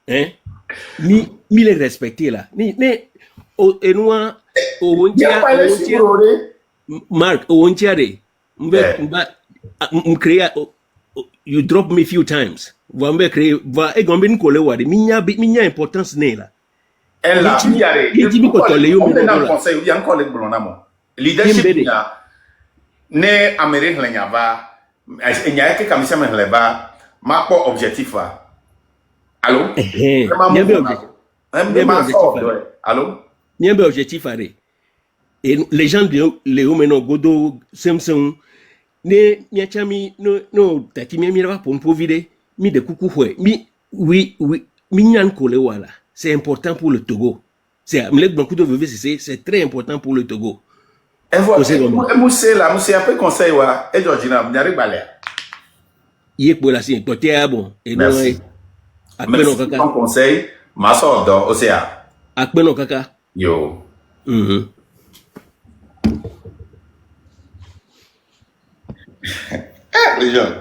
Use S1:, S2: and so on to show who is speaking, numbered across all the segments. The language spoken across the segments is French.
S1: hein mi le respecter là ni o enwa o
S2: Il n'y a
S1: wontia
S2: pas
S1: o
S2: les
S1: wontia
S2: chibroré.
S1: Mark o wontia de mba create you drop me few times va mbe create va e gombe ni kole wa de minya importance ne là
S2: Elle là, il y a
S1: yetimi ko tole yo
S2: on
S1: mi
S2: est dans
S1: bodo
S2: le
S1: là
S2: conseil, il y a encore les blonds. Leadership, il y
S1: yimbede
S2: a ne Amérique, il y a que commission, il y a ma pas objectif là. Allô? Vraiment,
S1: nyambe
S2: mon
S1: objectif
S2: même
S1: nyambe
S2: ma
S1: objectif
S2: sort,
S1: are
S2: allô?
S1: nyambe objectif are et les gens de Léo Meno Godo Samsung ne nyachami no taki mi va pour vide mi de coucou hwe mi oui mi nyan kole wala c'est important pour le Togo c'est mlek beaucoup de c'est très important pour le Togo
S2: Et
S1: au
S2: voilà,
S1: second
S2: monsieur là, monsieur après conseil wa, et Georgina, vous n'arrivez pas là.
S1: yek bola si to te bon et non
S2: Merci.
S1: akpeno
S2: Merci pour ton
S1: kaka
S2: conseil. Ma sort d'or, Océa.
S1: akpeno kaka
S2: Yo.
S1: mhm
S2: Les gens.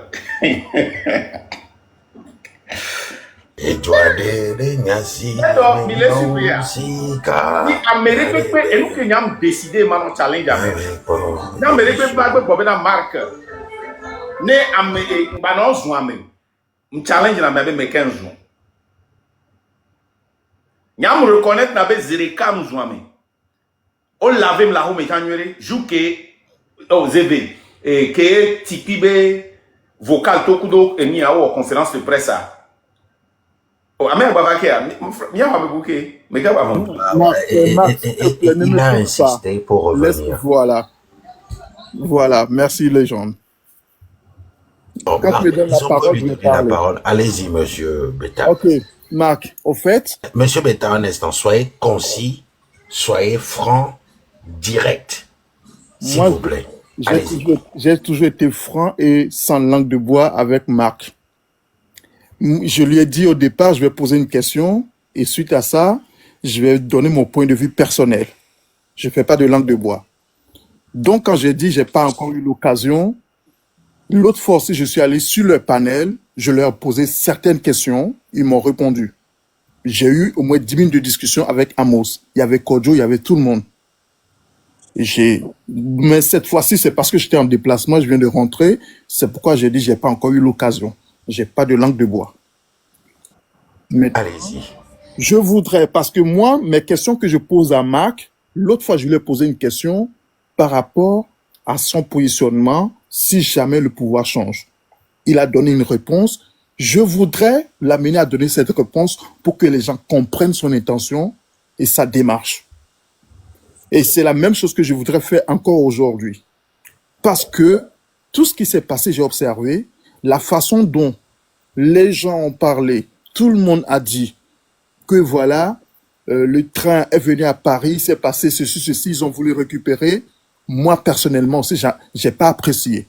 S2: Alors, il est super. Ni Amérique peut et nous que nous avons décidé maintenant challenge Amérique. Ni Amérique peut pas que dans marque. Ne Amérique ba non zo Amérique. Un challenge na mebe me 15 jours. Nyam reconnaître na be zirika mu zo Amérique. On lave la home kanywere jouke o zebe et que tipibe vocal tokudo et ni a conférence de presse. Oh, Amérique Bavakia, miya wa bouquet, mais gars avant.
S3: Il a insisté pour revenir.
S4: Voilà, merci légende.
S3: Bon,
S4: Quand tu me donnes la
S3: ils ont
S4: parole,
S3: lui
S4: je vais
S3: donner la
S4: parler.
S3: parole. Allez-y, monsieur Beta.
S4: Ok, Marc, au fait,
S3: Monsieur Beta, un instant, soyez concis, soyez franc, direct. S'il
S4: moi,
S3: vous plaît. Allez-y.
S4: j'ai toujours été franc et sans langue de bois avec Marc. Je lui ai dit au départ, je vais poser une question et suite à ça, je vais donner mon point de vue personnel. Je ne fais pas de langue de bois. Donc, quand j'ai dit, j'ai pas encore eu l'occasion, l'autre fois aussi, je suis allé sur le panel, je leur ai posé certaines questions, ils m'ont répondu. J'ai eu au moins 10 minutes de discussion avec Amos. Il y avait Kodjo, il y avait tout le monde. Mais cette fois-ci, c'est parce que j'étais en déplacement, je viens de rentrer. C'est pourquoi j'ai dit, j'ai pas encore eu l'occasion. J'ai pas de langue de bois. Mais
S3: Allez-y.
S4: je voudrais, parce que moi, mes questions que je pose à Marc, l'autre fois, je lui ai posé une question par rapport à son positionnement si jamais le pouvoir change. Il a donné une réponse. Je voudrais l'amener à donner cette réponse pour que les gens comprennent son intention et sa démarche. Et c'est la même chose que je voudrais faire encore aujourd'hui. Parce que tout ce qui s'est passé, j'ai observé, la façon dont les gens ont parlé, tout le monde a dit que voilà, le train est venu à Paris, c'est passé ceci, ils ont voulu récupérer. Moi, personnellement aussi, j'ai pas apprécié.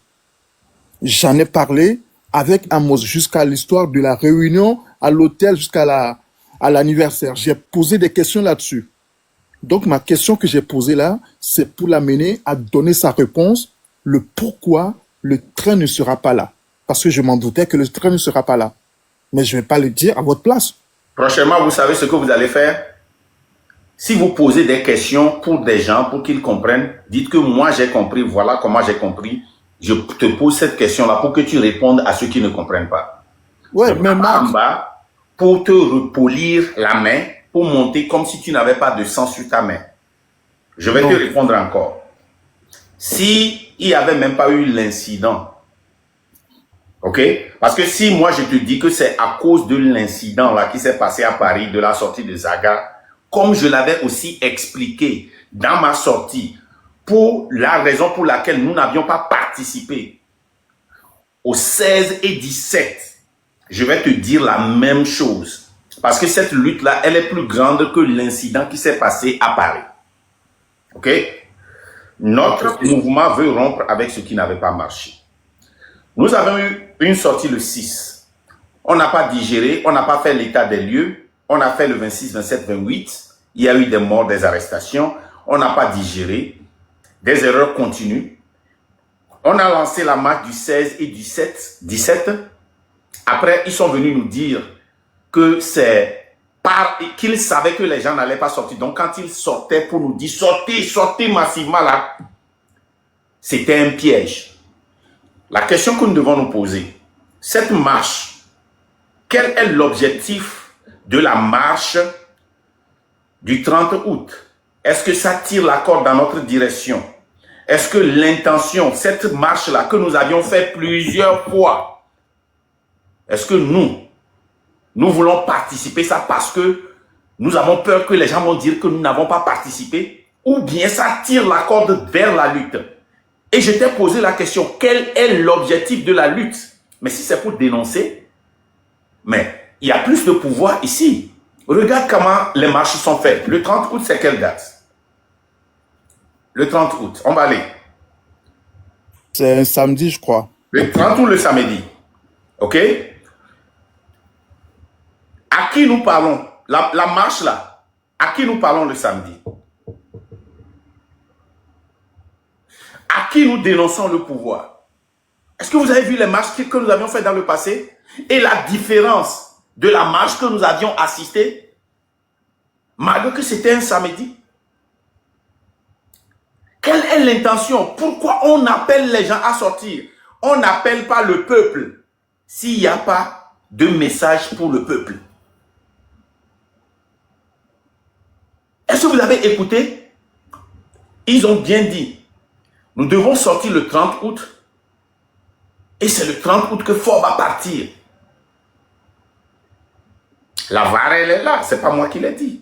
S4: J'en ai parlé avec Amos jusqu'à l'histoire de la réunion à l'hôtel jusqu'à l'anniversaire. J'ai posé des questions là-dessus. Donc, ma question que j'ai posée là, c'est pour l'amener à donner sa réponse, le pourquoi le train ne sera pas là. Parce que je m'en doutais que le train ne sera pas là. Mais je ne vais pas le dire à votre place.
S2: Prochainement, vous savez ce que vous allez faire? Si vous posez des questions pour des gens, pour qu'ils comprennent, dites que moi j'ai compris, voilà comment j'ai compris. Je te pose cette question-là pour que tu répondes à ceux qui ne comprennent pas.
S4: Ouais, mais Marc,
S2: en bas, pour te repolir la main, pour monter comme si tu n'avais pas de sang sur ta main. Je vais te répondre encore. Si il n'y avait même pas eu l'incident, ok? Parce que si moi je te dis que c'est à cause de l'incident là qui s'est passé à Paris, de la sortie de Zaga, comme je l'avais aussi expliqué dans ma sortie, pour la raison pour laquelle nous n'avions pas participé au 16 et 17, je vais te dire la même chose. Parce que cette lutte-là, elle est plus grande que l'incident qui s'est passé à Paris. Ok? Notre mouvement veut rompre avec ce qui n'avait pas marché. Nous avons eu une sortie le 6. On n'a pas digéré, on n'a pas fait l'état des lieux. On a fait le 26, 27, 28. Il y a eu des morts, des arrestations. On n'a pas digéré. Des erreurs continuent. On a lancé la marche du 16 et du 17. Après, ils sont venus nous dire que c'est qu'il savait que les gens n'allaient pas sortir. Donc, quand il sortait pour nous dire sortez, sortez massivement là, c'était un piège. La question que nous devons nous poser, cette marche, quel est l'objectif de la marche du 30 août? Est-ce que ça tire la corde dans notre direction? Est-ce que l'intention, cette marche-là que nous avions fait plusieurs fois, est-ce que nous voulons participer ça parce que nous avons peur que les gens vont dire que nous n'avons pas participé, ou bien ça tire la corde vers la lutte? Et je t'ai posé la question, quel est l'objectif de la lutte? Mais si c'est pour dénoncer, mais il y a plus de pouvoir ici. Regarde comment les marches sont faites. Le 30 août, c'est quelle date? Le 30 août, on va aller.
S4: C'est un samedi, je crois.
S2: Le 30 ou le samedi. OK? À qui nous parlons? La marche là, à qui nous parlons le samedi? À qui nous dénonçons le pouvoir? Est-ce que vous avez vu les marches que nous avions faites dans le passé? Et la différence de la marche que nous avions assistée, malgré que c'était un samedi? Quelle est l'intention? Pourquoi on appelle les gens à sortir? On n'appelle pas le peuple s'il n'y a pas de message pour le peuple. Est-ce que vous avez écouté? Ils ont bien dit, nous devons sortir le 30 août. Et c'est le 30 août que Fort va partir. La VAR, elle est là. Ce n'est pas moi qui l'ai dit.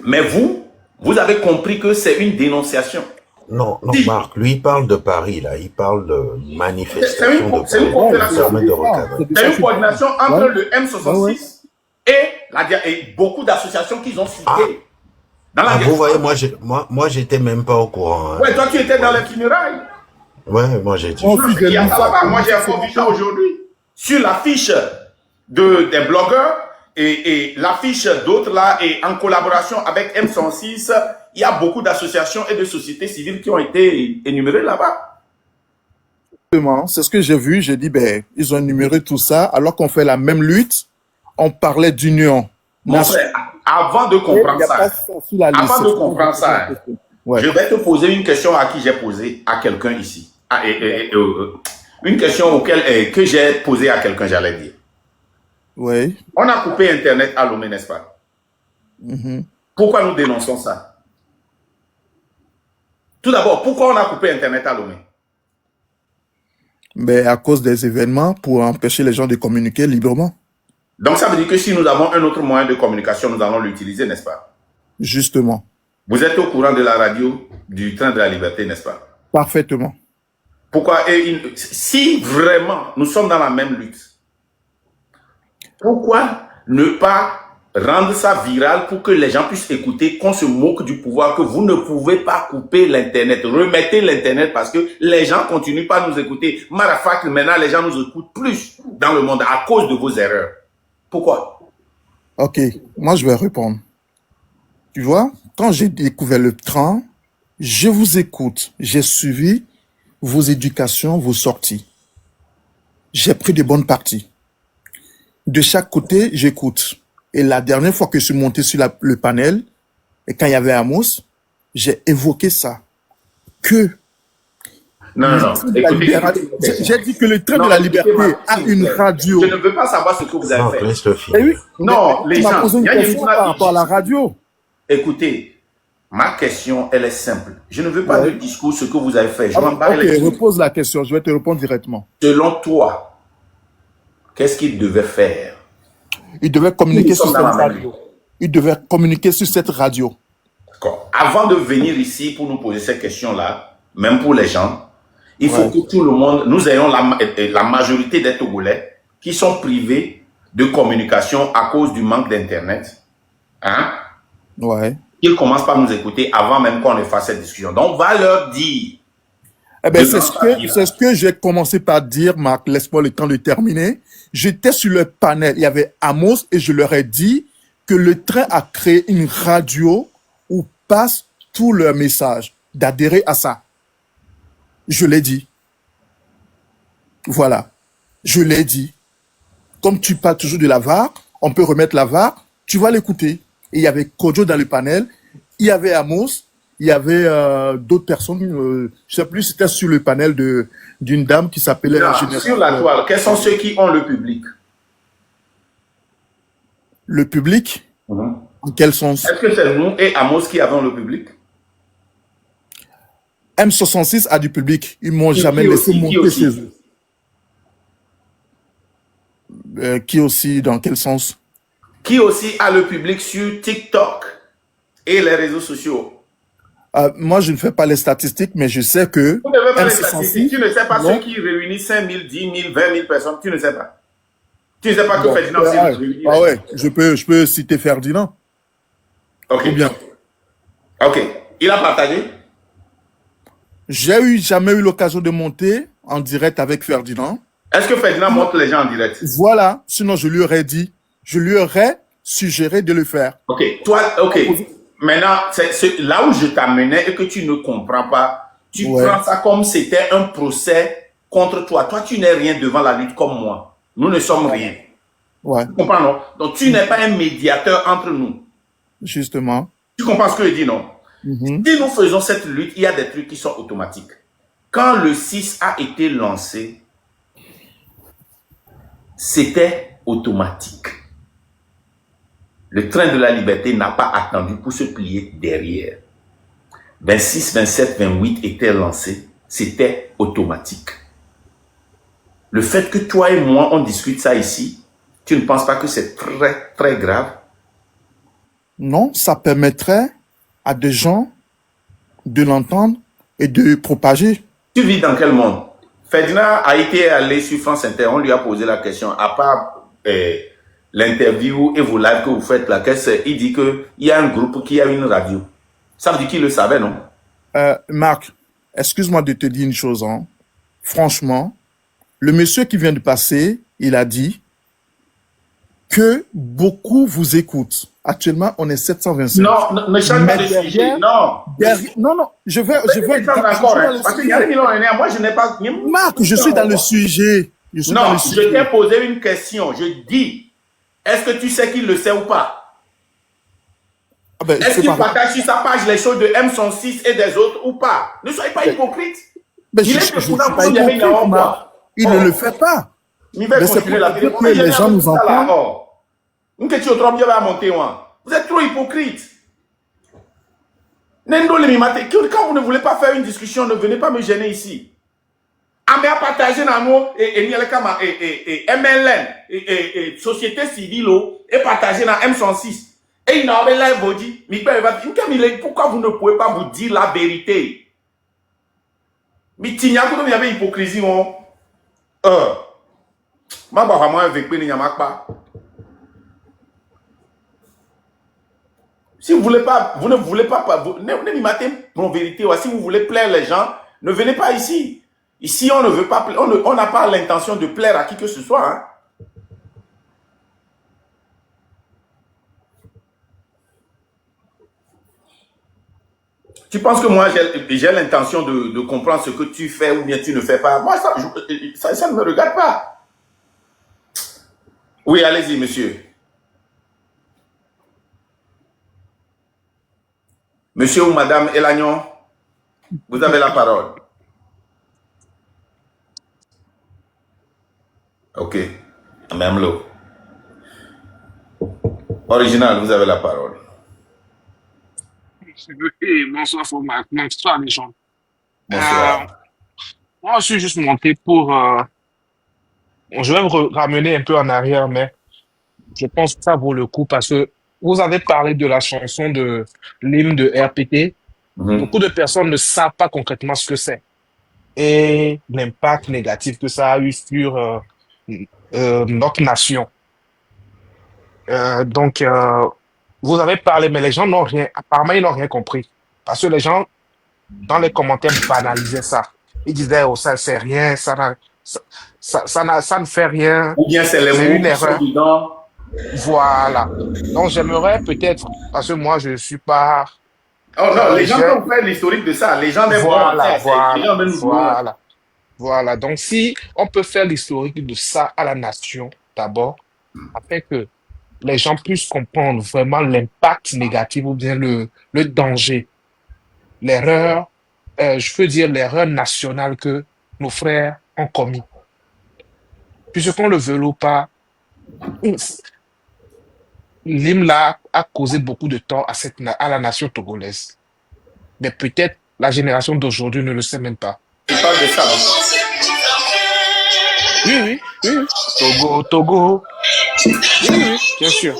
S2: Mais vous avez compris que c'est une dénonciation.
S3: Non,
S2: Si.
S3: Marc, lui, il parle de Paris, là. Il parle de manifestation
S2: C'est une coordination. C'est une coordination entre le M66 et beaucoup d'associations qu'ils ont citées. Dans la
S3: vous voyez, moi, j'étais même pas au courant. Hein.
S2: Ouais, toi, tu étais dans les funérailles.
S3: Ouais, moi, j'étais.
S2: Il y a ça là-bas. Moi, j'ai encore vu ça aujourd'hui. Sur l'affiche des blogueurs et l'affiche d'autres là, et en collaboration avec M106, il y a beaucoup d'associations et de sociétés civiles qui ont été énumérées là-bas.
S4: C'est ce que j'ai vu. J'ai dit, ben, ils ont énuméré tout ça, alors qu'on fait la même lutte. On parlait d'union.
S2: Mon frère, avant de comprendre ça,
S4: ouais.
S2: Je vais te poser une question à qui j'ai posé à quelqu'un ici. Une question que j'ai posée à quelqu'un, j'allais dire.
S4: Oui.
S2: On a coupé Internet à Lomé, n'est-ce pas? Pourquoi nous dénonçons ça? Tout d'abord, pourquoi on a coupé Internet à Lomé?
S4: Mais à cause des événements, pour empêcher les gens de communiquer librement.
S2: Donc, ça veut dire que si nous avons un autre moyen de communication, nous allons l'utiliser, n'est-ce pas?
S4: Justement.
S2: Vous êtes au courant de la radio du Train de la Liberté, n'est-ce pas?
S4: Parfaitement.
S2: Pourquoi? Si vraiment nous sommes dans la même lutte, pourquoi ne pas rendre ça viral pour que les gens puissent écouter, qu'on se moque du pouvoir, que vous ne pouvez pas couper l'Internet. Remettez l'Internet parce que les gens continuent pas à nous écouter. Marafak, maintenant, les gens nous écoutent plus dans le monde à cause de vos erreurs. Pourquoi?
S4: Ok, moi je vais répondre. Tu vois, quand j'ai découvert le train, je vous écoute. J'ai suivi vos éducations, vos sorties. J'ai pris de bonnes parties. De chaque côté, j'écoute. Et la dernière fois que je suis monté sur le panel, et quand il y avait Amos, j'ai évoqué ça.
S2: Non. Écoutez,
S4: j'ai dit que le train de la liberté a une radio.
S2: Je ne veux pas savoir ce que vous avez fait.
S3: Laisse le film.
S4: Oui,
S2: non, les gens,
S4: posé une question par rapport à la radio.
S2: Écoutez, ma question, elle est simple. Je ne veux pas de discours, ce que vous avez fait. Je m'en bats les couilles.
S4: Repose la question, je vais te répondre directement.
S2: Selon toi, qu'est-ce qu'il devait faire?
S4: Il devait communiquer sur cette radio. Il devait communiquer sur cette radio.
S2: D'accord. Avant de venir ici pour nous poser cette question-là, même pour les gens, il faut que tout le monde, nous ayons la majorité des Togolais qui sont privés de communication à cause du manque d'Internet. Hein?
S4: Ouais.
S2: Ils commencent par nous écouter avant même qu'on ne fasse cette discussion. Donc, on va leur dire.
S4: Eh ben, c'est ce que j'ai commencé par dire, Marc. Laisse-moi le temps de terminer. J'étais sur le panel. Il y avait Amos et je leur ai dit que le train a créé une radio où passe tout leur message, d'adhérer à ça. Je l'ai dit. Voilà. Je l'ai dit. Comme tu parles toujours de la VAR, on peut remettre la VAR. Tu vas l'écouter. Et il y avait Kojo dans le panel, il y avait Amos, il y avait d'autres personnes, je sais plus, c'était sur le panel d'une dame qui s'appelait
S2: Non,
S4: l'ingénieur.
S2: sur la toile, quels sont ceux qui ont le public?
S4: Le public, en quel sens?
S2: Est-ce que c'est nous et Amos qui avons le public?
S4: M66 a du public. Ils m'ont jamais
S2: qui
S4: laissé
S2: aussi, qui
S4: monter
S2: aussi?
S4: chez eux. Qui aussi, dans quel sens?
S2: Qui aussi a le public sur TikTok et les réseaux sociaux?
S4: Moi, je ne fais pas les statistiques, mais je sais que
S2: Vous ne faites pas les
S4: M66,
S2: statistiques. Tu ne sais pas
S4: non.
S2: ceux qui réunissent 5 000, 10 000, 20 000 personnes. Tu ne sais pas. Tu ne sais pas que
S4: Bon,
S2: Ferdinand s'est réuni.
S4: ah ouais, je peux citer Ferdinand.
S2: Ok.
S4: Ou bien,
S2: Ok. Il a partagé?
S4: jamais eu l'occasion de monter en direct avec Ferdinand.
S2: Est-ce que Ferdinand montre les gens en direct?
S4: Voilà, sinon je lui aurais dit, je lui aurais suggéré de le faire.
S2: Ok. Toi, ok. Maintenant, c'est là où je t'amenais et que tu ne comprends pas. Tu prends ça comme c'était un procès contre toi. Toi, tu n'es rien devant la lutte comme moi. Nous ne sommes rien.
S4: Ouais,
S2: Tu comprends, non? Donc, tu n'es pas un médiateur entre nous.
S4: justement.
S2: Tu comprends ce que je dis, non? Si nous faisons cette lutte, il y a des trucs qui sont automatiques. Quand le 6 a été lancé, c'était automatique. Le train de la liberté n'a pas attendu pour se plier derrière. 26, 27, 28 étaient lancés, c'était automatique. Le fait que toi et moi, on discute ça ici, tu ne penses pas que c'est très, très grave?
S4: Non, ça permettrait à des gens de l'entendre et de propager.
S2: Tu vis dans quel monde? Ferdinand a été allé sur France Inter, on lui a posé la question, à part l'interview et vos lives que vous faites là, il dit qu'il y a un groupe qui a une radio. Ça veut dire qu'il le savait, non?
S4: Marc, excuse-moi de te dire une chose. Hein. Franchement, le monsieur qui vient de passer, il a dit que beaucoup vous écoutent. Actuellement, on est 725.
S2: Non, ne change pas de sujet. Non.
S4: Non, je vais
S2: d'accord. Parce qu'il y a des millionnaires. Moi, je n'ai pas.
S4: Marc, je suis dans le sujet.
S2: Non, je t'ai posé une question. Je dis, est-ce que tu sais qu'il le sait ou pas?
S4: Ah ben,
S2: est-ce qu'il partage sur sa page les choses de M106 et des autres ou pas? Ne soyez pas hypocrite.
S4: Ben, il est pas hypocrite, Marc. Il ne le fait pas.
S2: Mais c'est pour
S4: que les gens nous entendent.
S2: Vous êtes trop hypocrite. Quand vous ne voulez pas faire une discussion, ne venez pas me gêner ici. Mais à partager dans nous et MLN et société civile et partager dans M106. Et il n'a pas l'air body. Pourquoi vous ne pouvez pas vous dire la vérité? Mais il y a une hypocrisie. Si vous voulez pas, vous ne voulez pas, ne m'y matez pour vérité. Si vous voulez plaire les gens, ne venez pas ici. Ici, on ne veut pas, on n'a pas l'intention de plaire à qui que ce soit. Hein. Tu penses que moi, j'ai l'intention de comprendre ce que tu fais ou bien tu ne fais pas? Moi, ça ne me regarde pas. Oui, allez-y, monsieur. Monsieur ou madame Elagnon, vous avez la parole. Ok. Même l'eau. Original, vous avez la parole.
S5: Bonsoir, Fomac. Bonsoir, les gens.
S2: Bonsoir.
S5: Moi, je suis juste monté pour... je vais me ramener un peu en arrière, mais je pense que ça vaut le coup parce que vous avez parlé de la chanson de l'hymne de RPT. Beaucoup de personnes ne savent pas concrètement ce que c'est et l'impact négatif que ça a eu sur notre nation. Donc, vous avez parlé, mais les gens n'ont rien, apparemment, ils n'ont rien compris. Parce que les gens, dans les commentaires, banalisaient ça. Ils disaient, oh, ça, c'est rien, ça ne fait rien.
S2: Ou bien c'est
S5: une erreur. Voilà. Donc, j'aimerais peut-être, parce que moi, je ne suis pas...
S2: Oh non, les gens peuvent faire l'historique de ça. Les gens même
S5: Voilà. Donc, si on peut faire l'historique de ça à la nation, d'abord, afin que les gens puissent comprendre vraiment l'impact négatif ou bien le danger, l'erreur, je peux dire l'erreur nationale que nos frères ont commis. Puisqu'on le veut ou pas, l'hymne là a causé beaucoup de tort à, à la nation togolaise. Mais peut-être la génération d'aujourd'hui ne le sait même pas.
S2: Tu parles de ça, non?
S5: Oui, oui, oui, oui. Togo, Togo. Oui, oui, oui, bien sûr.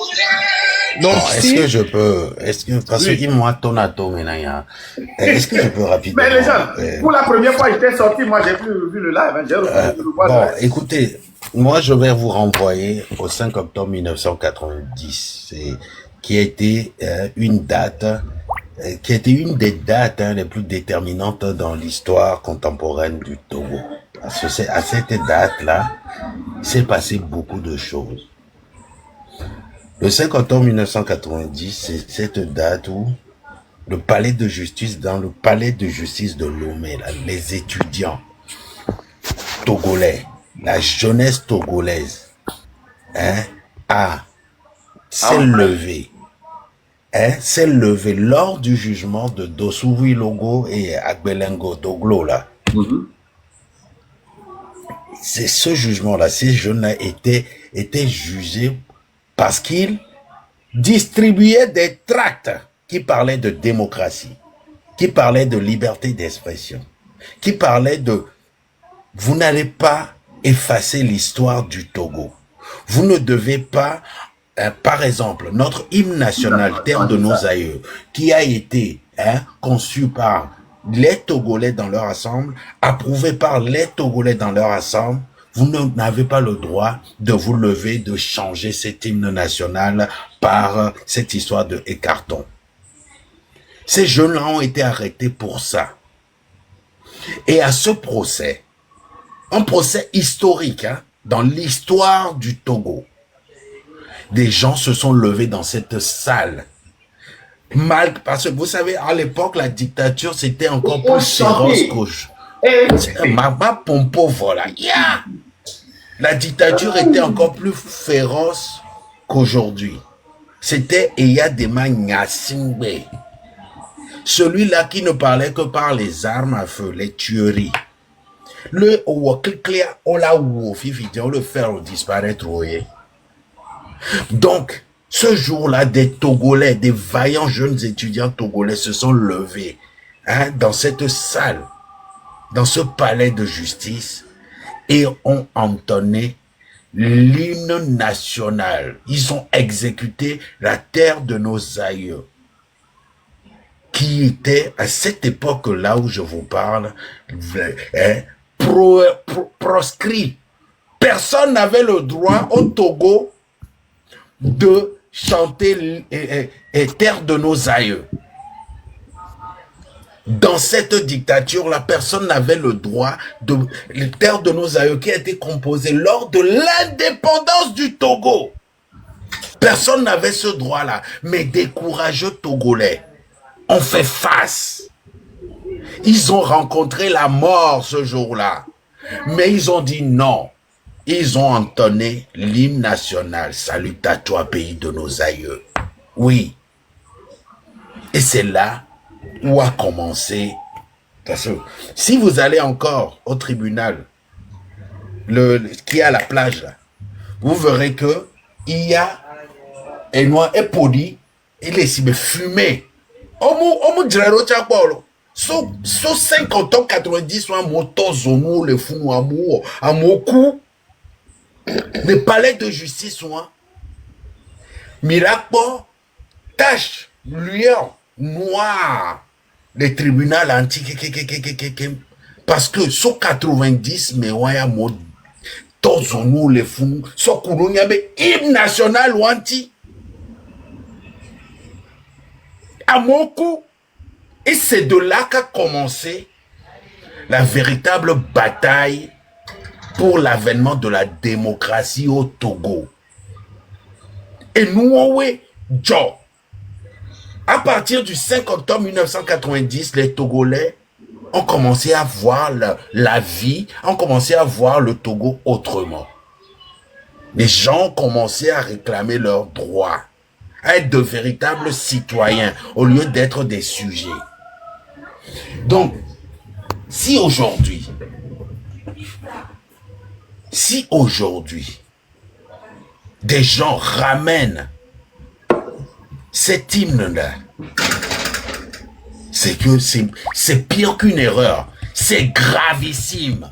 S3: Bon,
S5: Donc,
S3: est-ce que
S5: si,
S3: je peux, parce que
S5: oui,
S3: dis-moi ton atome maintenant, est-ce que je peux rapidement,
S2: Mais les gens, pour la première fois, j'étais sorti, moi j'ai plus vu le live, hein, j'ai refusé de le voir.
S3: bon, écoutez, moi je vais vous renvoyer au 5 octobre 1990, qui a été une date, qui a été une des dates les plus déterminantes dans l'histoire contemporaine du Togo. Parce que c'est à cette date-là, il s'est passé beaucoup de choses. Le 5 octobre 1990, c'est cette date où le palais de justice, dans le palais de justice de Lomé, là, les étudiants togolais, la jeunesse togolaise, s'est levée, s'est levée lors du jugement de Dossoui Logo et Agbelengo Doglo, là. C'est ce jugement-là, ces jeunes-là étaient jugés parce qu'ils distribuaient des tracts qui parlaient de démocratie, qui parlaient de liberté d'expression, qui parlaient de « vous n'allez pas effacer l'histoire du Togo. Vous ne devez pas, par exemple, notre hymne national, Terre de nos aïeux, qui a été conçu par les Togolais dans leur ensemble, approuvé par les Togolais dans leur ensemble, vous n'avez pas le droit de vous lever, de changer cet hymne national par cette histoire de écarton. » Ces jeunes-là ont été arrêtés pour ça. Et à ce procès, un procès historique, dans l'histoire du Togo, des gens se sont levés dans cette salle. Mal, parce que vous savez, à l'époque, la dictature, c'était encore plus féroce qu'aujourd'hui. Ma pompo, voilà. Yeah! La dictature était encore plus féroce qu'aujourd'hui. C'était Eyadema Nyasingbe. Celui-là qui ne parlait que par les armes à feu, les tueries. Le faire disparaître. Donc, ce jour-là, des Togolais, des vaillants jeunes étudiants togolais se sont levés dans cette salle, dans ce palais de justice, et ont entonné l'hymne national. Ils ont exécuté la terre de nos aïeux, qui était à cette époque-là où je vous parle, proscrit. Personne n'avait le droit au Togo de chanter terre de nos aïeux. Dans cette dictature-là, personne n'avait le droit de terre de nos aïeux qui a été composée lors de l'indépendance du Togo. Personne n'avait ce droit-là, mais des courageux Togolais ont fait face. Ils ont rencontré la mort ce jour-là, mais ils ont dit non. Ils ont entonné l'hymne national, salut à toi pays de nos aïeux. Oui. Et c'est là où a commencé, parce que si vous allez encore au tribunal, qui est à la plage là, vous verrez que il y a un noir époli, il est si fumé. Omu direro chakpolo. So 50 ans 90 soit moto zonou le fou amour amoku. Le palais de justice soit miracle tache lueur noir le tribunal antique parce que so 90 mais waya mo tozonou le fou so kurunya be hymne national wanti amoku. Et c'est de là qu'a commencé la véritable bataille pour l'avènement de la démocratie au Togo. Et nous, Joe, à partir du 5 octobre 1990, les Togolais ont commencé à voir la vie, ont commencé à voir le Togo autrement. Les gens ont commencé à réclamer leurs droits, à être de véritables citoyens au lieu d'être des sujets. Donc, si aujourd'hui, des gens ramènent cet hymne-là, c'est que c'est pire qu'une erreur. C'est gravissime.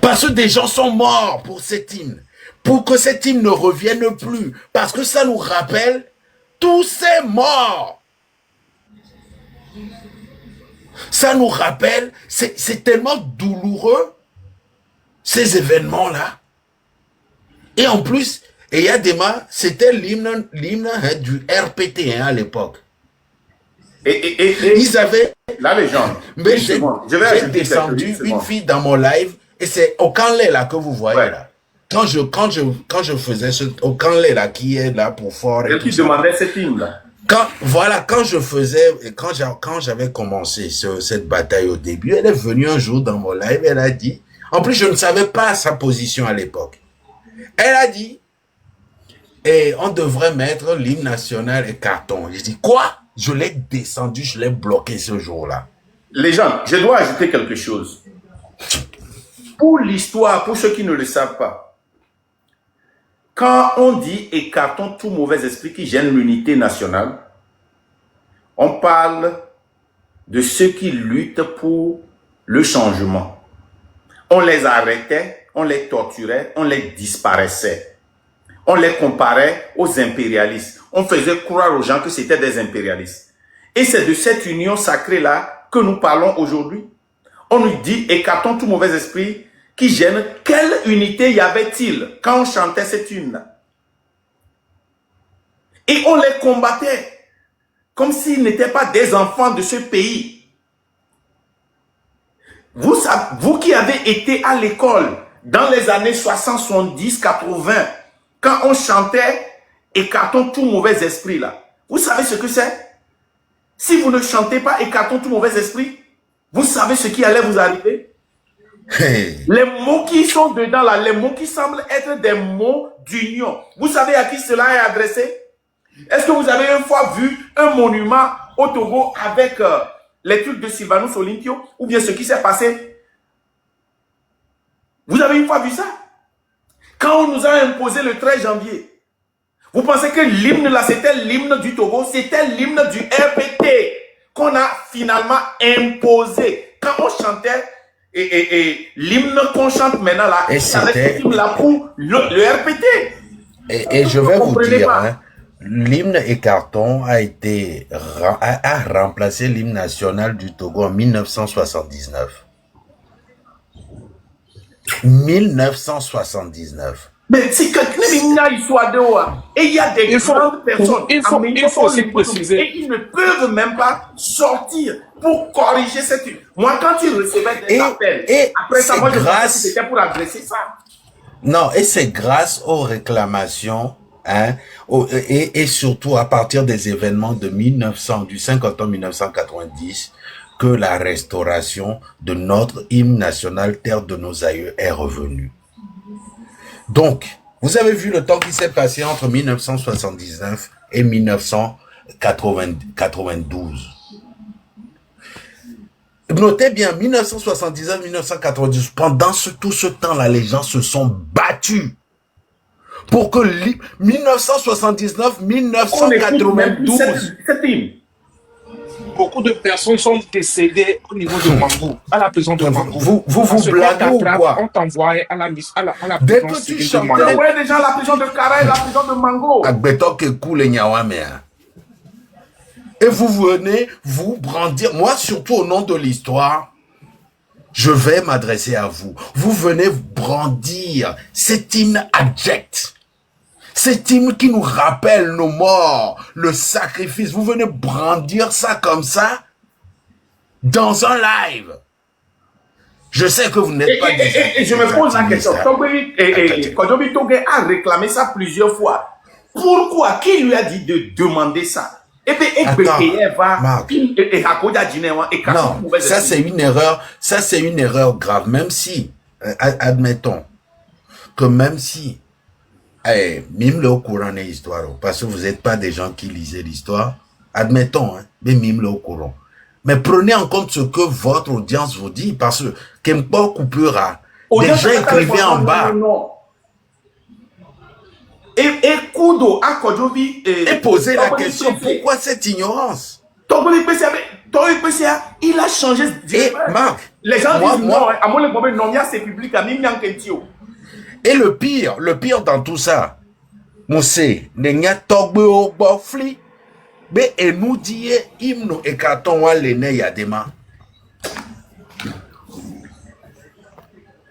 S3: Parce que des gens sont morts pour cet hymne. Pour que cet hymne ne revienne plus. Parce que ça nous rappelle tous ces morts. Ça nous rappelle, c'est tellement douloureux, ces événements-là. Et en plus, Eyadema, c'était l'hymne du RPT à l'époque. Ils avaient...
S2: La légende.
S3: Mais j'ai descendu une fille dans mon live, et c'est Okanlé là que vous voyez là. Quand je faisais ce Okanlé là, qui est là pour fort...
S2: Et qui demandait cet hymne là.
S3: Quand j'avais commencé cette bataille au début, elle est venue un jour dans mon live, elle a dit, en plus je ne savais pas sa position à l'époque. Elle a dit, et on devrait mettre l'hymne national et carton. Je dis, quoi? Je l'ai descendu, je l'ai bloqué ce jour-là.
S2: Les gens, je dois ajouter quelque chose. Pour l'histoire, pour ceux qui ne le savent pas, quand on dit écartons tout mauvais esprit qui gêne l'unité nationale, on parle de ceux qui luttent pour le changement. On les arrêtait, on les torturait, on les disparaissait. On les comparait aux impérialistes. On faisait croire aux gens que c'était des impérialistes. Et c'est de cette union sacrée-là que nous parlons aujourd'hui. On nous dit, écartons tout mauvais esprit qui gêne. Quelle unité y avait-il quand on chantait cette hymne? Et on les combattait comme s'ils n'étaient pas des enfants de ce pays. Vous qui avez été à l'école dans les années 60, 70, 80, quand on chantait « Écartons tout mauvais esprit » là, vous savez ce que c'est? Si vous ne chantez pas « Écartons tout mauvais esprit », vous savez ce qui allait vous arriver?
S3: Hey.
S2: Les mots qui sont dedans là, les mots qui semblent être des mots d'union, vous savez à qui cela est adressé? Est-ce que vous avez une fois vu un monument au Togo avec les trucs de Sylvanus Olympio, ou bien ce qui s'est passé? Vous avez une fois vu ça? Quand on nous a imposé le 13 janvier, vous pensez que l'hymne là, c'était l'hymne du Togo, c'était l'hymne du RPT qu'on a finalement imposé. Quand on chantait l'hymne qu'on chante maintenant là, c'était l'hymne là pour le RPT.
S3: Et je vais vous dire, hein, l'hymne écarton a remplacé l'hymne national du Togo en 1979. 1979.
S2: Mais si quelqu'un il soit dehors et il y a des grandes personnes,
S5: il faut aussi préciser.
S2: Et ils ne peuvent même pas sortir pour corriger cette. Moi, quand ils recevaient des appels, après ça, moi je pensais que c'était pour adresser ça.
S3: Non, et c'est grâce aux réclamations, hein, et surtout à partir des événements de du 50 ans 1990, que la restauration de notre hymne national, terre de nos aïeux, est revenue. Donc, vous avez vu le temps qui s'est passé entre 1979 et 1992. Notez bien, 1979-1992, pendant tout ce temps-là, les gens se sont battus pour que 1979-1992...
S2: Cette hymne.
S5: Beaucoup de personnes sont décédées au niveau de Mango, à la prison de Mango.
S3: Vous blaguez ou quoi?
S5: On t'envoyait à la prison
S3: dès que tu chantais,
S2: on envoyait déjà à la prison de Kara et la prison de Mango.
S3: Et vous venez vous brandir. Moi, surtout au nom de l'histoire, je vais m'adresser à vous. Vous venez brandir cet hymne abject. Cet hymne qui nous rappelle nos morts, le sacrifice. Vous venez brandir ça comme ça dans un live. Je sais que vous n'êtes pas...
S2: Et je me pose la question. Kodobi Togué a réclamé ça plusieurs fois. Pourquoi? Qui lui a dit de demander ça?
S3: Non, ça c'est une erreur grave, même si, admettons, que même si, mime le au courant de l'histoire, parce que vous n'êtes pas des gens qui lisaient l'histoire, admettons, hein, mais mime le au courant. Mais prenez en compte ce que votre audience vous dit, parce que Kempo Coupura, des gens écrivaient en bas.
S2: Et Kudo a Kodovi
S3: Et poser la question, pourquoi cette ignorance?
S2: Il a changé.
S3: Et Marc,
S2: les gens disent non, à mon le non, c'est public, à Mimian Kentio.
S3: Et le pire dans tout ça, Moussé, Nenya Togbo Bofli, mais et nous dit hymne et carton à l'aîné Yadema.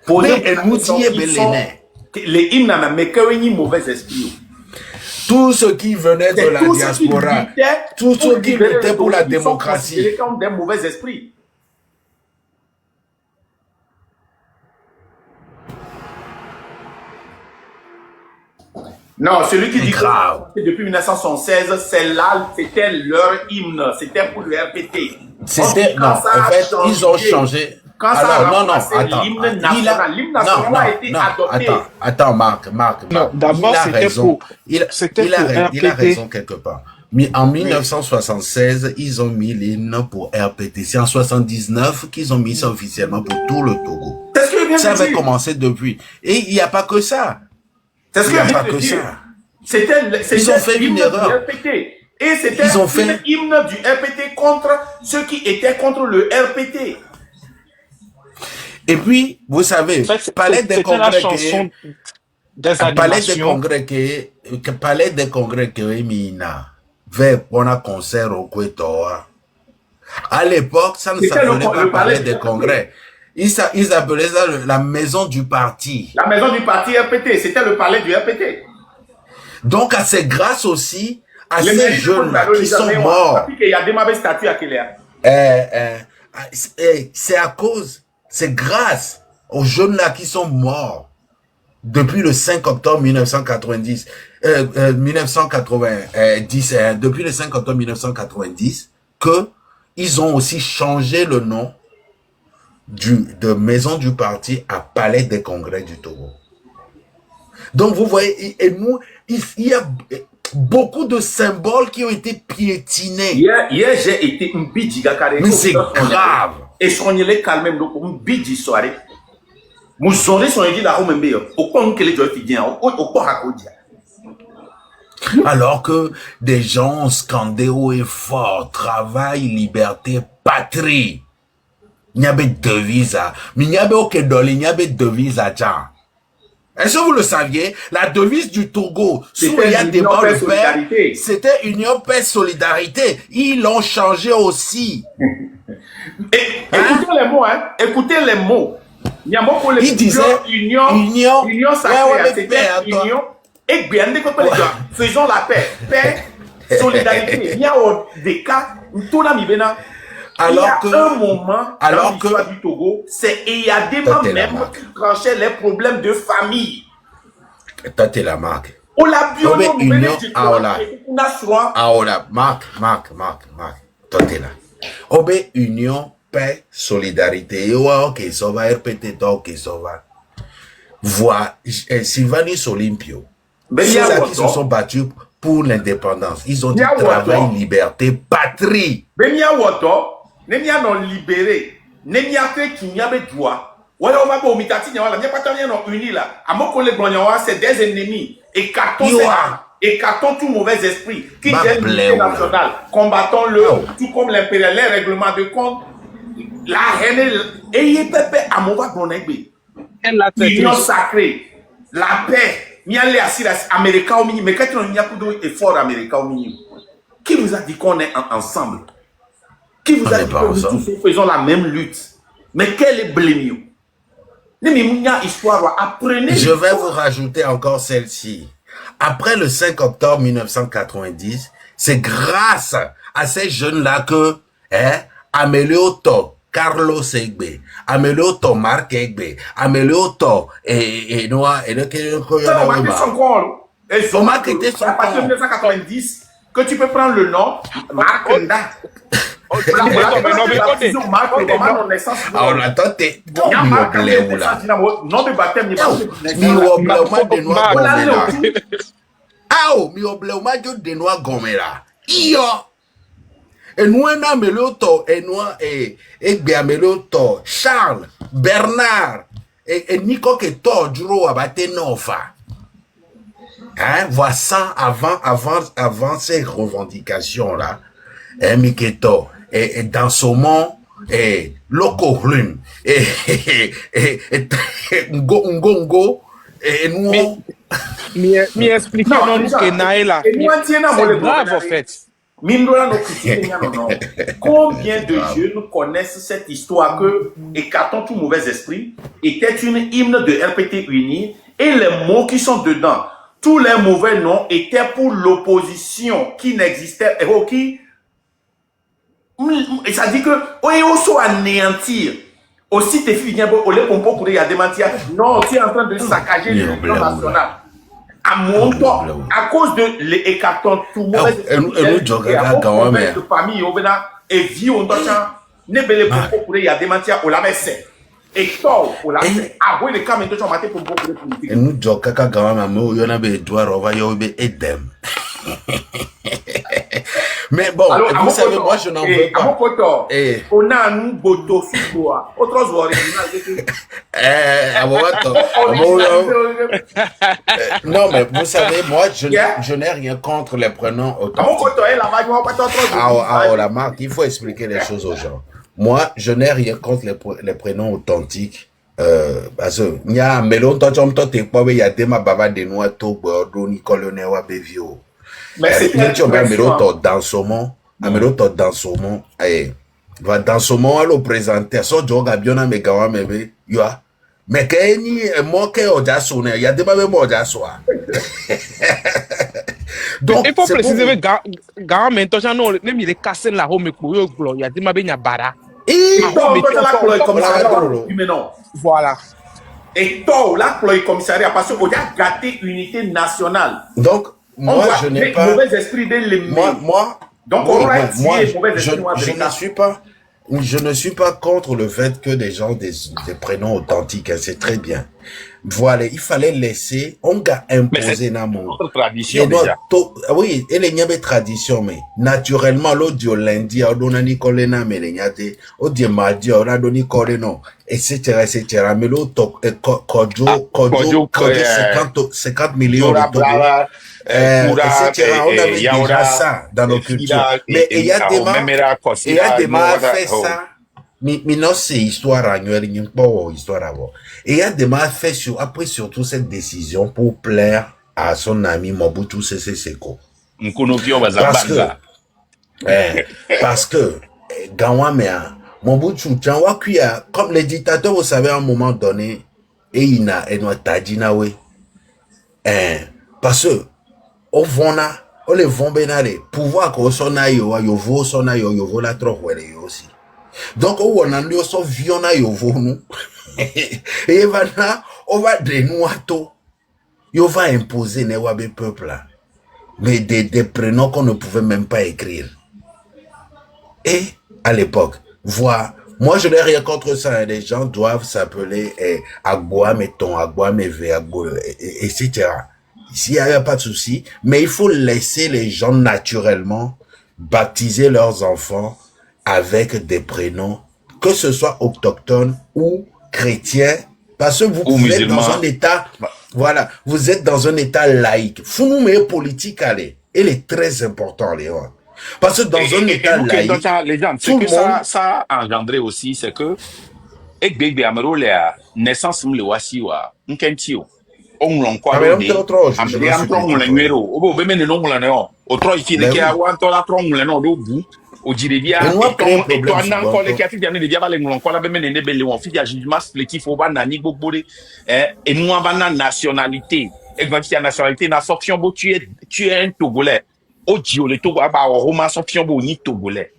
S3: Mais et nous dit l'aîné.
S2: Les hymnes n'ont mais que mauvais esprit.
S3: Tous ceux qui venaient de la diaspora, tous ceux qui luttaient pour la démocratie,
S2: sont comme des mauvais esprits. Non, celui qui dit que depuis 1976, c'est là, c'était leur hymne, c'était pour le RPT.
S3: C'était, non, en fait, ils ont changé.
S2: Quand
S3: alors, non,
S2: attends, l'hymne national a été adopté.
S3: Attends, Marc.
S5: Non, d'abord,
S3: il a raison quelque part. Mais en 1976, ils ont mis l'hymne pour RPT. C'est en 79 qu'ils ont mis ça officiellement pour tout le Togo. Ça avait commencé depuis. Et il n'y a pas que ça.
S2: C'est ce que je veux dire.
S3: Ils ont fait une erreur.
S2: Et c'était l'hymne du RPT contre ceux qui étaient contre le RPT.
S3: Et puis, vous savez, palais des congrès que Mina vers on a concert au Kwetoa. À l'époque, ça ne s'appelait pas palais des congrès. Ils appelaient ça la maison du parti.
S2: La maison du parti RPT, c'était le palais du RPT.
S3: Donc, c'est grâce aussi à ces jeunes-là qui sont morts.
S2: Il y a des statues à Kéléa.
S3: C'est à cause, c'est grâce aux jeunes-là qui sont morts depuis le 5 octobre 1990, depuis le 5 octobre 1990, que ils ont aussi changé le nom de maison du parti à palais des congrès du Togo. Donc, vous voyez, il y a beaucoup de symboles qui ont été piétinés.
S2: Hier j'ai été un bidji.
S3: Mais c'est grave.
S2: Et si on y est calme, donc un bidji soirée. Moussoré sont dit là où même meilleur. Au point que les gens fidèles, au point à Kodia.
S3: Alors que des gens scandaient haut et fort, travail, liberté, patrie. Il y avait devise, mais il y avait aucun dollar, il y avait devise à Jean. Est-ce que vous le saviez? La devise du Togo, sous le débat le père, c'était Union, paix, solidarité. Ils l'ont changé aussi.
S2: Écoutez les mots, hein. Écoutez les mots.
S3: Il disait
S2: union sacrée, c'était union. Et bien, faisons la paix, solidarité. Il y a des cas où tout la mibena. Alors un moment dans l'histoire du Togo, il y a des membres même qui tranchaient les problèmes de famille.
S3: Toi, t'es la marque.
S2: On l'a bien
S3: Marc. Toi, t'es là. Obé, union, paix, solidarité. Ok, ça va RPT, ok, ça va. Voilà, Sylvanus Olympio. Ceux qui se sont battus pour l'indépendance. Ils ont dit travail, liberté, patrie.
S2: Nemia non libéré, nemia fait qu'il n'y avait droit. Voilà, on va pas au mitati, il n'y a pas de uni là. À mon collègue c'est des ennemis. Et carton tout mauvais esprit qui gêne l'unité nationale. Combattons-le, tout comme l'impérial, les règlements de compte. La haine, ayez pépé à mon va l'union sacrée, la paix. Il y a les Américains au milieu, mais quand il y a plus d'efforts américains au milieu, qui vous a dit qu'on est ensemble? Qui vous a dit que nous tous faisons la même lutte? Mais quel est blémio?
S3: Je vais vous rajouter encore celle-ci. Après le 5 octobre 1990, c'est grâce à ces jeunes-là que Amelioto, Carlos Egbe, Amelioto Marc Egbe, Amelioto et Noah et
S2: à partir de 1990 que tu peux prendre le nom Marc Nda. Voilà,
S5: mais non, mais
S2: la
S5: Condé,
S2: fusion marque
S5: Condé,
S2: vraiment
S5: non.
S2: non naissance.
S3: Alors, attends, t'es.
S2: Il y a
S3: Mi
S2: marque
S3: oble ou là?
S2: naissance, nom de baptême, il y a marqué
S3: Mi
S2: naissance.
S3: oble ou ma de noa
S5: Marc.
S2: Voilà,
S3: gomela.
S2: le tout.
S3: Ah, mi oble ou ma de noa gomela. Iyo. Enua na meloto, enua egbe ameloto, Charles, Bernard, et Nico que Todro abate nofa. Hein, voilà ça avant ces revendications-là. Hein, Miketo, et dans ce monde, et Loco Hrum, et Ngo, et nous.
S5: Mi expliquer
S2: Non,
S5: non
S2: déjà,
S5: que Naëla.
S2: et nous, tiens, on
S5: C'est
S2: le
S5: grave
S2: voit,
S5: en fait.
S2: Mindora no critiquer, non, non. Combien de jeunes connaissent cette histoire que Écartons tout mauvais esprit était une hymne de RPT Uni et les mots qui sont dedans, tous les mauvais noms étaient pour l'opposition qui n'existait et ça dit que on soit anéantir aussi tes filles viennent au lait pompo pour y a démentir. Non, tu es en train de saccager l'union nationale. À mon temps, à cause de l'écarton, tout le monde est famille, et vie, on doit ne belle pour y a démentir au la messe. Et toi, au la messe, à vous, les cas, maintenant, tu as maté pour beaucoup de politique.
S3: Et nous, Jokaka, Gawamamo, Yona Bedouard, Ovayobe, Edem. Mais bon,
S2: alors,
S3: vous savez, moi, je n'en veux pas.
S2: À mon pote, on a un boto sur toi. Autre original.
S3: Non, mais vous savez, moi, je n'ai rien contre les prénoms authentiques. La marque, il faut expliquer les choses aux gens. Moi, je n'ai rien contre les prénoms authentiques. Parce que, il y a un melon, il y a des mababa de noix, Bordeaux, Nicole Newa, Bevio.
S2: Mais c'est
S3: dans ce monde, dans ce monde, va dans ce monde, le présenter, so joga biona me gawa mebe, yoa. Mais que ni moi que oja sonne, il y a des mabé moi oja soa.
S5: Donc, il faut préciser que Gawa maintenant, non, même il est cassé la home pour eux, il y a des mabé nyabara. Voilà.
S2: Et toi, là, le commissariat, parce qu'on a gâté unité nationale.
S3: Donc, moi, je n'ai pas.
S2: Mauvais esprit de l'aimer. Donc,
S3: je ne suis pas contre le fait que des gens des prénoms authentiques, hein, c'est très bien. Voilà, il fallait laisser, on a imposé
S6: notre tradition déjà.
S3: Oui, et les n'y tradition, mais naturellement, l'audio lundi, on a Nicolena, mais les nyate, audio mardi, on a donné Coreno, etc., mais l'autre, Kojo, 50 millions de dollars. Etc. On avait déjà ça dans nos cultures. Mais il y a des gens fait ça. Mais non, c'est histoire annuelle, il n'y a pas histoire à voir. Et il y a des gens fait après surtout cette décision pour plaire à son ami Mobutu Sese Seko. Parce que, Gawamea, Mobutu, comme les dictateurs, vous savez, à un moment donné, et il n'a, Tadinawe. Parce que, o le vont benare pouvoir ko sona yo vo la trop wele yo aussi donc on a lui so viona yo vo nous et va on va de nous ato yo va imposer ne wabe peuple là mais des prénoms qu'on ne pouvait même pas écrire. Et à l'époque, voilà, moi je n'ai rien contre ça, les gens doivent s'appeler Agboa Meton, Agboa Meve, Agboa, etc. Ici, il n'y a pas de souci, mais il faut laisser les gens naturellement baptiser leurs enfants avec des prénoms, que ce soit autochtones ou chrétiens, parce que vous êtes dans un état, voilà, vous êtes dans un état laïque. Faut nous mettre politique, allez. Elle est très important, Léon. Parce que dans un état laïque,
S6: les gens, ce que ça a engendré aussi, c'est que, naissance, on l'en croit bien. O jiribia et toi nan ko le kiati dia ne dia ba le ngolon ko la be menene be le won fi dia jugement splétif o ba na ni gbogbo de et nous ba na nationalité et quand tu as nationalité na fonction bo tu es un Togolais o di o le Togo ba o ma fonction bo ni Togolais.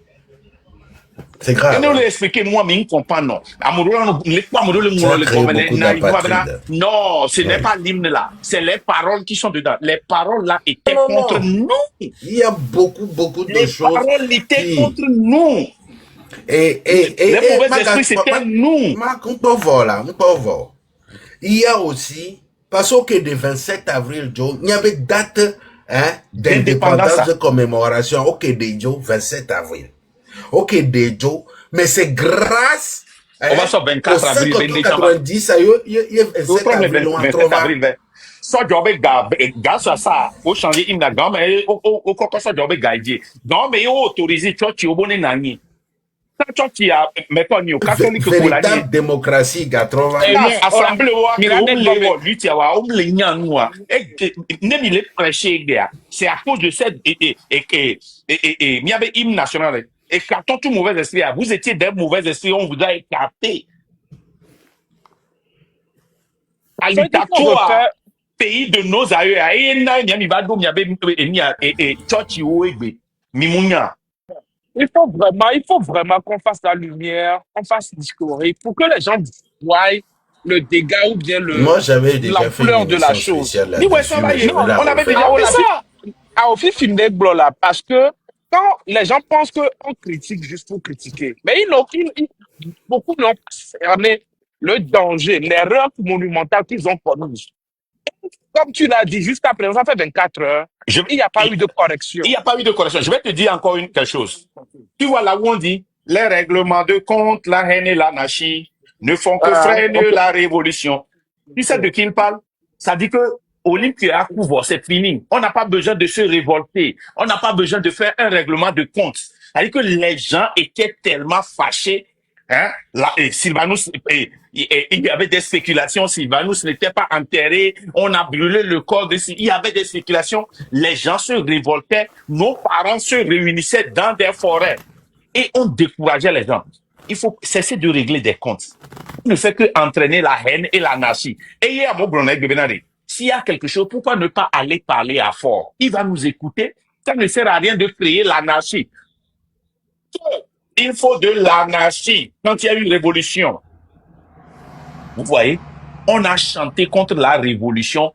S3: C'est grave.
S6: Et nous l'expliquer moi mais on comprend non. Non, ce n'est pas l'hymne là, c'est les paroles qui sont dedans. Les paroles là étaient contre nous.
S3: Il y a beaucoup de choses.
S6: Les paroles étaient contre nous. Les mauvais esprits, c'était nous.
S3: Il y a aussi, parce que le 27 avril, il y avait date d'indépendance, de commémoration, ok, de 27 avril. Ok, de mais c'est grâce
S6: on va sur 24 avril,
S3: 90, il y a 27 avril, on a trouvé.
S6: So jobe grâce à ça, au changer hymne à grand, mais au coco so jobe gaïdier. Non, mais au autorisé, tu au bonnet nani. Ça, tu as, mais pas ni au catholique pour la
S3: véritable démocratie, 80.
S6: Assemblée, c'est à cause de cette, il y avait hymne national. Et quand tout mauvais esprit, vous étiez des mauvais esprits, on vous a écarté. Alitatoire, pays de nos aïeux,
S5: il faut vraiment qu'on fasse la lumière, qu'on fasse discourir pour que les gens voient le dégât ou bien
S3: Moi, j'avais déjà fait une
S5: de la
S3: émission
S5: chose.
S3: spéciale là-dessus.
S5: On avait déjà ça. Au film des blocs là, parce que quand les gens pensent qu'on critique juste pour critiquer, mais beaucoup n'ont pas cerné le danger, l'erreur monumentale qu'ils ont commise. Comme tu l'as dit, juste après, ça fait 24 heures, il n'y a pas eu de correction.
S6: Il n'y a pas eu de correction. Je vais te dire encore quelque chose. Tu vois là où on dit, les règlements de compte, la haine et l'anarchie ne font que freiner la révolution. Tu sais de qui il parle? Ça dit que Olympia à couvre, c'est fini. On n'a pas besoin de se révolter. On n'a pas besoin de faire un règlement de compte. C'est-à-dire que les gens étaient tellement fâchés. Hein? Là, et Sylvanus, il y avait des spéculations. Sylvanus n'était pas enterré. On a brûlé le corps de Il y avait des spéculations. Les gens se révoltaient. Nos parents se réunissaient dans des forêts. Et on décourageait les gens. Il faut cesser de régler des comptes. On ne fait que entraîner la haine et l'anarchie. Et il y a s'il y a quelque chose, pourquoi ne pas aller parler à fort? Il va nous écouter. Ça ne sert à rien de créer l'anarchie. Il faut de l'anarchie. Quand il y a eu une révolution, vous voyez, on a chanté contre la révolution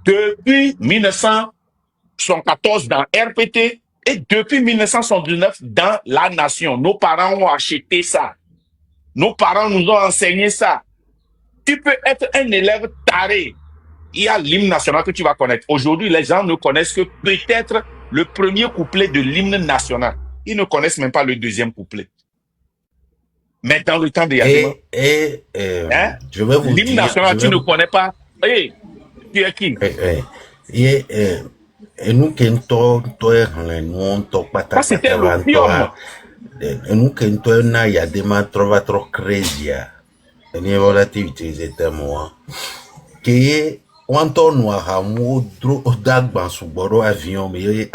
S6: depuis 1974 dans RPT et depuis 1979 dans La Nation. Nos parents ont acheté ça. Nos parents nous ont enseigné ça. Tu peux être un élève taré. Il y a l'hymne national que tu vas connaître. Aujourd'hui, les gens ne connaissent que peut-être le premier couplet de l'hymne national. Ils ne connaissent même pas le deuxième couplet. Mais dans le temps de Yadima,
S3: je vais vous
S6: l'hymne national, tu ne connais pas. Hey, tu es qui?
S3: Et nous qui sommes
S6: ça, c'était l'opium.
S3: Nous qui sommes Yadima trouva trop crazy. Et nous avons utilisé ce mot. Qui Wanto noir dro dagban suboro avion mais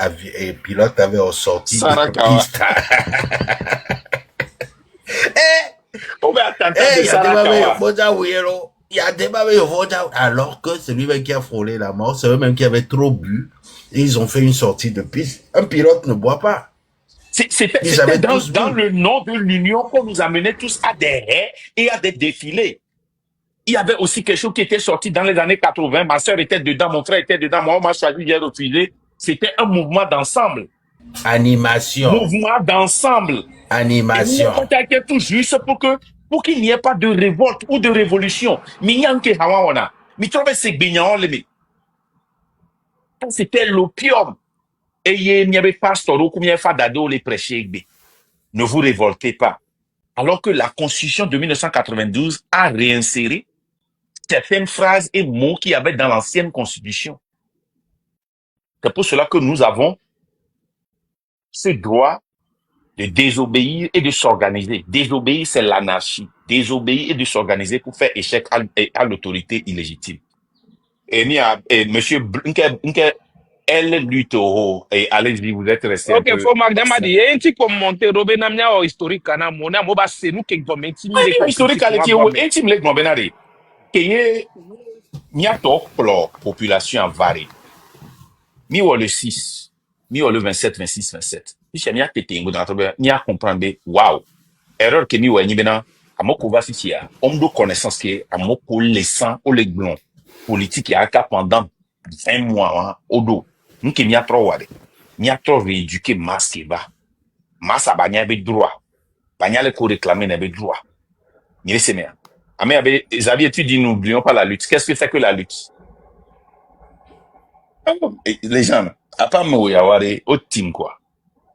S3: pilote avait sorti de piste.
S6: On va attendre de Sarakawa.
S3: Alors que celui qui a frôlé la mort, c'est eux-mêmes qui avaient trop bu et ils ont fait une sortie de piste. Un pilote ne boit pas.
S6: C'était dans le nom de l'Union qu'on nous amenait tous à des haies et à des défilés. Il y avait aussi quelque chose qui était sorti dans les années 80. Ma soeur était dedans, mon frère était dedans, moi, on m'a choisi, j'ai refusé. C'était un mouvement d'ensemble.
S3: Animation.
S6: Mouvement d'ensemble.
S3: Animation.
S6: On contactait tout juste pour qu'il n'y ait pas de révolte ou de révolution. C'était l'opium. Et il n'y avait pas les prêcher. Ne vous révoltez pas. Alors que la Constitution de 1992 a réinséré certaines phrases et mots qu'il y avait dans l'ancienne Constitution. C'est pour cela que nous avons ce droit de désobéir et de s'organiser. Désobéir, c'est l'anarchie. Désobéir et de s'organiser pour faire échec à l'autorité illégitime. Et monsieur elle lutte et allez-y, vous êtes resté
S5: un peu. Ok, faut Magdama dit, un petit commentaire, Robin Namia ou historique, Kana Mona, Moba, c'est nous qui avons
S6: historique, un petit mec, mon benari. Qu'il y a la population variée. Mi ou le 6, mi ou le 27, 26, 27. Si n'y a pété, n'y a comprendre, waouh. Erreur que mi ou n'y bena, à mon couva si y a, homme de connaissance qui est à mon laissant ou les blonds politique qui a pendant 20 mois, au dos. Nous qui n'y a trop, n'y a trop rééduqué masque bas. Massa ba n'y avait droit. Bagnale ko réclamer n'avait droit. Il est sémé. Mais Xavier, tu dis, n'oublions pas la lutte. Qu'est-ce que c'est que la lutte? Les gens, à part Mouyaware, au team, quoi.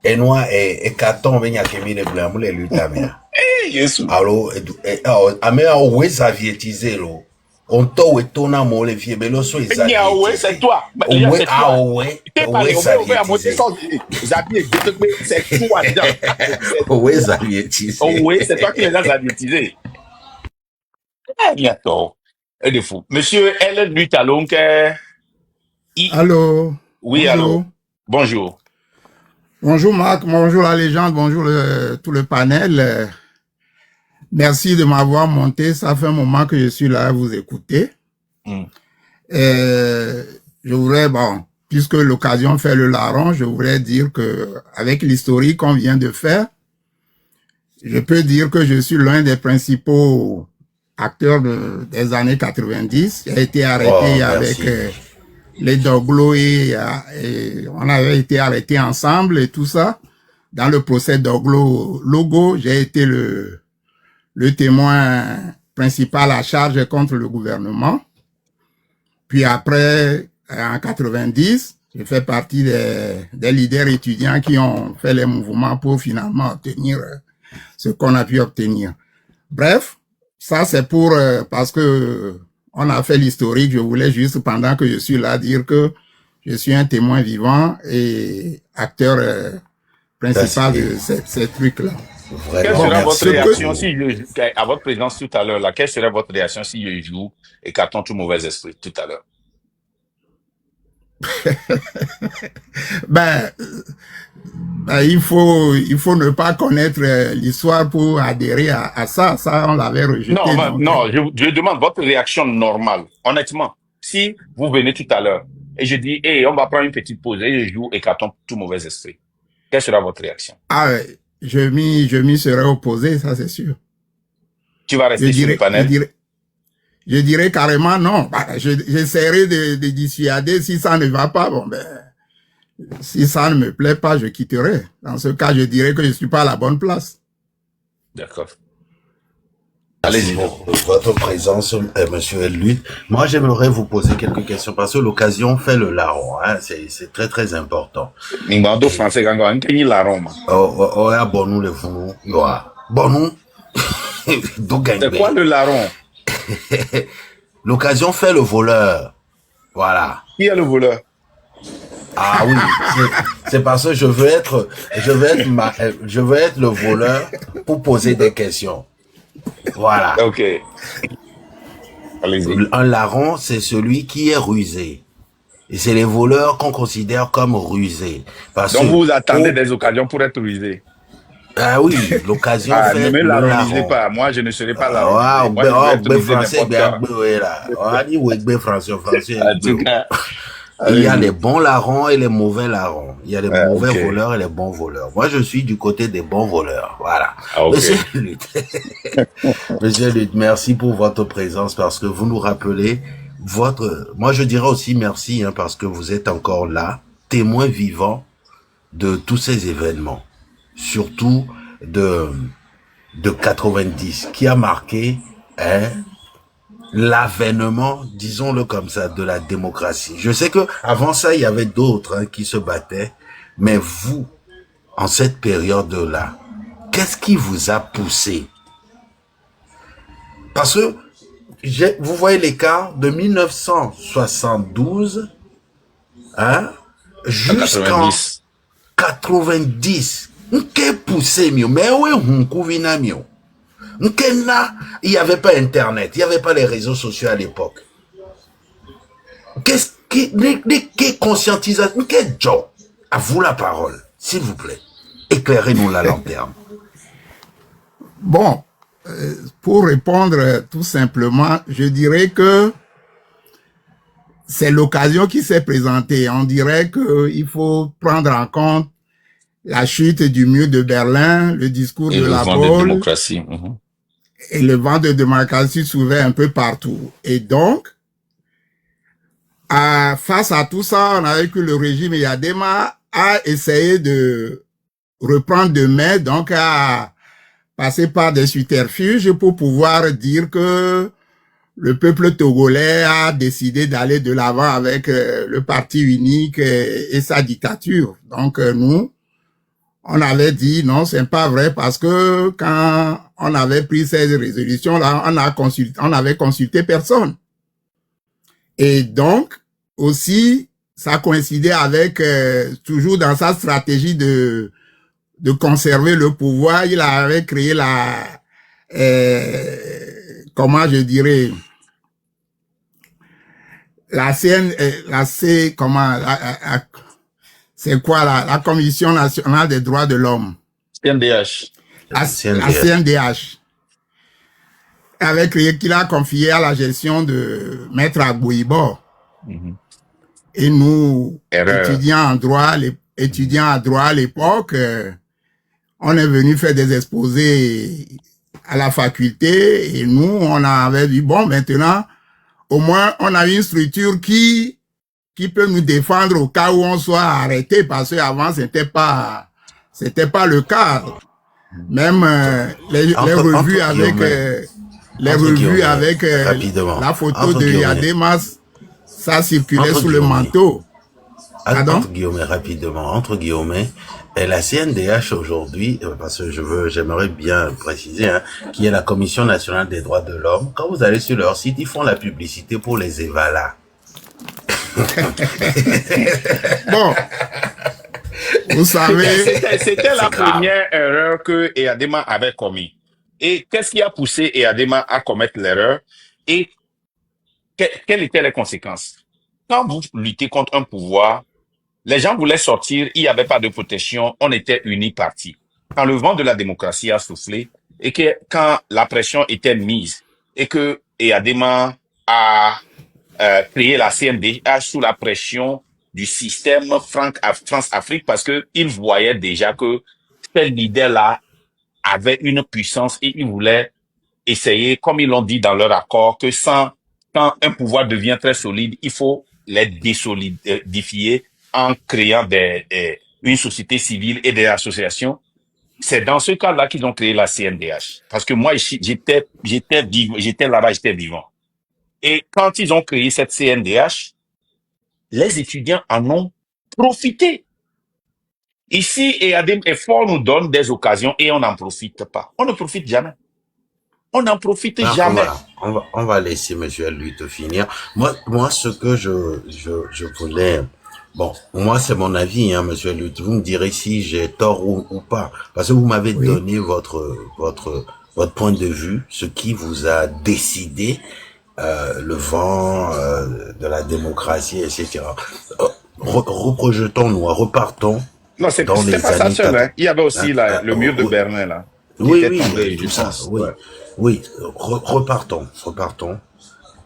S3: Et moi, et Katon, ben, y a Kevin Blanc, les luttes à mer.
S6: Yesu.
S3: Alors, mais on est xavietisé, là. On t'a étonné, mon les vieux, mais l'osso est
S6: ouais, c'est toi.
S3: Ouais, ah ouais.
S6: T'es pas les à monter sans Xavier, c'est toi,
S3: ouais, xavietisé.
S6: Oui, c'est toi qui les as xavietisés. Bientôt. Elle est fou. Monsieur, elle lutte à longue.
S7: Allô.
S6: Oui,
S7: Bonjour.
S6: allô. Bonjour.
S7: Bonjour Marc, bonjour la légende, bonjour tout le panel. Merci de m'avoir monté. Ça fait un moment que je suis là à vous écouter. Je voudrais, puisque l'occasion fait le larron, je voudrais dire que avec l'historique qu'on vient de faire, je peux dire que je suis l'un des principaux acteurs des années 90. J'ai été arrêté avec les Doglo et on avait été arrêtés ensemble et tout ça. Dans le procès Doglo Logo, j'ai été le témoin principal à charge contre le gouvernement. Puis après, en 90, j'ai fait partie des leaders étudiants qui ont fait les mouvements pour finalement obtenir ce qu'on a pu obtenir. Bref, ça c'est pour parce que on a fait l'historique. Je voulais juste, pendant que je suis là, dire que je suis un témoin vivant et acteur principal de ces trucs-là.
S6: Quelle sera votre réaction à votre présence tout à l'heure là? Quelle serait votre réaction si je joue et carton tout mauvais esprit tout à l'heure?
S7: Il faut ne pas connaître l'histoire pour adhérer à ça. Ça, on l'avait rejeté.
S6: Non, je demande votre réaction normale. Honnêtement, si vous venez tout à l'heure et je dis, on va prendre une petite pause et je joue et carton tout mauvais esprit, quelle sera votre réaction?
S7: Je m'y serais opposé, ça c'est sûr.
S6: Tu vas rester sur le panel?
S7: Je dirais carrément non. J'essaierai de dissuader. Si ça ne va pas, si ça ne me plaît pas, je quitterai. Dans ce cas, je dirais que je suis pas à la bonne place.
S6: D'accord.
S3: Allez-y. Votre présence, monsieur Elluit. Moi, j'aimerais vous poser quelques questions parce que l'occasion fait le larron. Hein. C'est très, très important.
S6: Français, larron.
S3: Bon, nous, les fous. Bon, nous.
S6: C'est quoi le larron?
S3: L'occasion fait le voleur. Voilà.
S6: Qui est le voleur?
S3: Ah oui, c'est parce que je veux être le voleur pour poser des questions. Voilà.
S6: Ok. Allez-y.
S3: Un larron, c'est celui qui est rusé. Et c'est les voleurs qu'on considère comme rusés.
S6: Donc vous attendez des occasions pour être rusé.
S3: Ah oui, l'occasion fait
S6: ne me
S3: le larron.
S6: larronisez pas, moi je ne serai pas larron.
S3: Il y a les bons larrons et les mauvais larrons. Il y a les mauvais voleurs et les bons voleurs. Moi, je suis du côté des bons voleurs. Voilà. Monsieur Lutte, Monsieur Lutte, merci pour votre présence parce que vous nous rappelez moi, je dirais aussi merci parce que vous êtes encore là, témoin vivant de tous ces événements. Surtout de 90, qui a marqué l'avènement, disons-le comme ça, de la démocratie. Je sais que avant ça, il y avait d'autres qui se battaient, mais vous, en cette période-là, qu'est-ce qui vous a poussé? Parce que vous voyez l'écart de 1972 jusqu'en 90. Qu'est poussé mieux, mais oui, il n'y avait pas Internet, il n'y avait pas les réseaux sociaux à l'époque. Qu'est-ce qui conscientisation, quel job? À vous la parole, s'il vous plaît. Éclairez-nous la lanterne.
S7: Bon, pour répondre tout simplement, je dirais que c'est l'occasion qui s'est présentée. On dirait qu'il faut prendre en compte la chute du mur de Berlin, le discours de la Baule, et le vent de démocratie s'ouvrait un peu partout. Et donc, face à tout ça, on avait que le régime Yadema a essayé de reprendre de main, donc à passer par des subterfuges pour pouvoir dire que le peuple togolais a décidé d'aller de l'avant avec le parti unique et sa dictature. Donc nous, on avait dit non, c'est pas vrai parce que quand on avait pris ces résolutions-là, on avait consulté personne. Et donc aussi, ça coïncidait avec toujours dans sa stratégie de conserver le pouvoir, il avait créé comment je dirais, c'est quoi la Commission nationale des droits de l'homme?
S6: CNDH.
S7: La CNDH. Avec qu'il a confié à la gestion de Maître Agbouibo. Et nous, étudiants en droit à l'époque, on est venu faire des exposés à la faculté et nous, on avait dit, bon, maintenant, au moins, on a une structure qui peut nous défendre au cas où on soit arrêté parce qu'avant, c'était pas le cas. Même les revues avec la photo de Yademas, ça circulait sous le manteau.
S3: Entre guillemets, et la CNDH aujourd'hui, parce que j'aimerais bien préciser, qui est la Commission nationale des droits de l'homme, quand vous allez sur leur site, ils font la publicité pour les Evala.
S7: Bon, vous savez...
S6: C'était la première erreur que EADEMA avait commis. Et qu'est-ce qui a poussé EADEMA à commettre l'erreur? Et quelles étaient les conséquences? Quand vous luttez contre un pouvoir, les gens voulaient sortir, il n'y avait pas de protection, on était unis partis. Quand le vent de la démocratie a soufflé et que quand la pression était mise et que EADEMA a créé la CNDH sous la pression du système France-Afrique parce que il voyait déjà que ces leaders-là avaient une puissance et ils voulaient essayer, comme ils l'ont dit dans leur accord, que quand un pouvoir devient très solide, il faut les désolidifier en créant une société civile et des associations. C'est dans ce cas-là qu'ils ont créé la CNDH. Parce que moi, j'étais là-bas, j'étais vivant. Et quand ils ont créé cette CNDH, les étudiants en ont profité. Ici, EADEM est fort, nous donne des occasions et on n'en profite pas. On ne profite jamais. On n'en profite jamais.
S3: On va laisser monsieur lui te finir. Moi, ce que je voulais, bon, moi, c'est mon avis, monsieur Lutte. Vous me direz si j'ai tort ou pas. Parce que vous m'avez donné votre point de vue, ce qui vous a décidé, le vent, de la démocratie, etc. Reprojetons-nous, repartons.
S6: Non, c'est pas ça seul, hein. Il y avait aussi le mur de Berlin, là.
S3: Oui, tout ça, oui. Repartons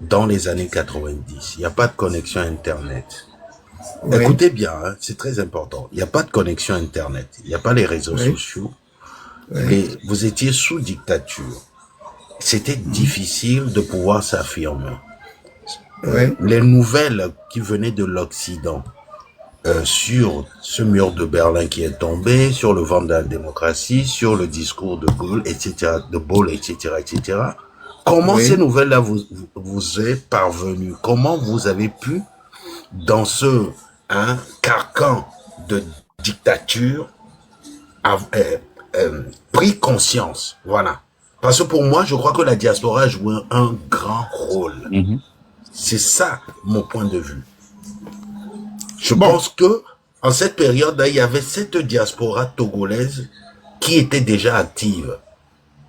S3: dans les années 90. Il n'y a pas de connexion Internet. Oui. Écoutez bien, c'est très important. Il n'y a pas de connexion Internet. Il n'y a pas les réseaux sociaux. Mais vous étiez sous dictature. C'était difficile de pouvoir s'affirmer. Les nouvelles qui venaient de l'Occident, sur ce mur de Berlin qui est tombé, sur le vent de la démocratie, sur le discours de Gaulle, etc., etc. Comment ces nouvelles-là vous est parvenues? Comment vous avez pu, dans ce carcan de dictature, pris conscience? Voilà. Parce que pour moi, je crois que la diaspora a joué un grand rôle. C'est ça mon point de vue. Je pense que en cette période-là, il y avait cette diaspora togolaise qui était déjà active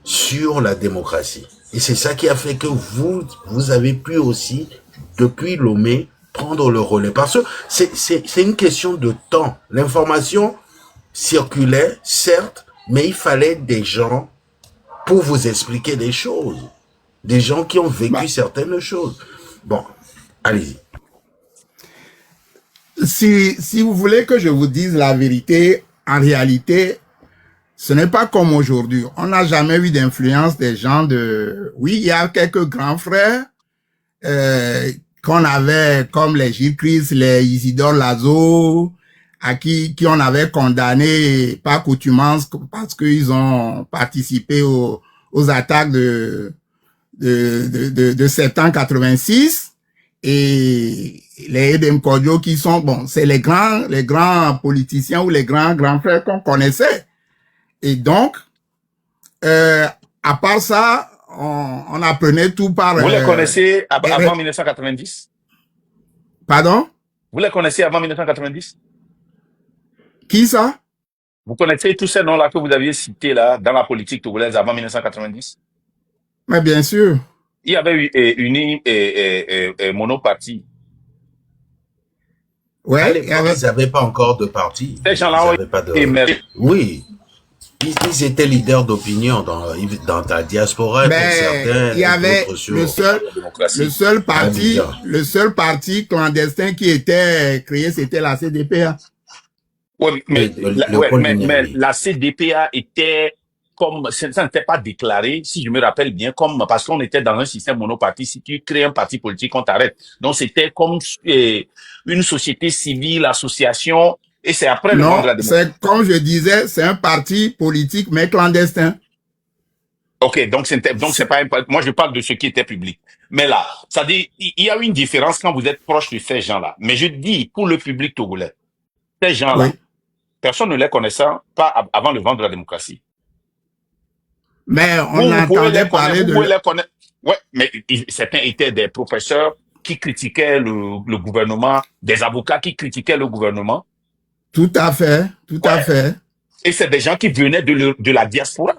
S3: sur la démocratie. Et c'est ça qui a fait que vous avez pu aussi, depuis Lomé, prendre le relais. Parce que c'est une question de temps. L'information circulait, certes, mais il fallait des gens pour vous expliquer des choses. Des gens qui ont vécu certaines choses. Bon, allez-y.
S7: Si vous voulez que je vous dise la vérité, en réalité, ce n'est pas comme aujourd'hui. On n'a jamais eu d'influence des gens de... Oui, il y a quelques grands frères qu'on avait, comme les Gilles Christ, les Isidore Lazo, à qui on avait condamné par coutumance parce qu'ils ont participé aux attaques de septembre 86, et les Edem Kodjo qui sont, bon, c'est les grands politiciens ou les grands frères qu'on connaissait. Et donc, à part ça, on apprenait tout par...
S6: Vous les connaissez avant 1990?
S7: Pardon?
S6: Vous les connaissez avant 1990?
S7: Qui ça?
S6: Vous connaissez tous ces noms-là que vous aviez cités là, dans la politique togolaise avant 1990?
S7: Mais bien sûr.
S6: Il y avait eu uni et monoparti.
S3: Ouais, à l'époque, ils n'avaient pas encore de parti.
S6: Ces gens-là ont émergé.
S3: Oui. Ils étaient leaders d'opinion dans la diaspora.
S7: Mais il y avait le seul parti clandestin qui était créé, c'était la CDPA.
S6: Oui, mais la CDPA était comme, ça n'était pas déclaré, si je me rappelle bien, comme, parce qu'on était dans un système monoparti. Si tu crées un parti politique, on t'arrête. Donc c'était comme une société civile, association, et c'est après le monde de la démocratie.
S7: C'est comme je disais, c'est un parti politique, mais clandestin.
S6: Ok, donc c'est pas un parti. Moi, je parle de ce qui était public. Mais là, ça dit, il y a une différence quand vous êtes proche de ces gens-là. Mais je dis, pour le public togolais, ces gens-là, oui, personne ne les connaissait pas avant le vent de la démocratie.
S7: Mais on entendait parler de...
S6: Ouais, mais certains étaient des professeurs qui critiquaient le gouvernement, des avocats qui critiquaient le gouvernement.
S7: Tout à fait, tout à fait.
S6: Et c'est des gens qui venaient de la diaspora.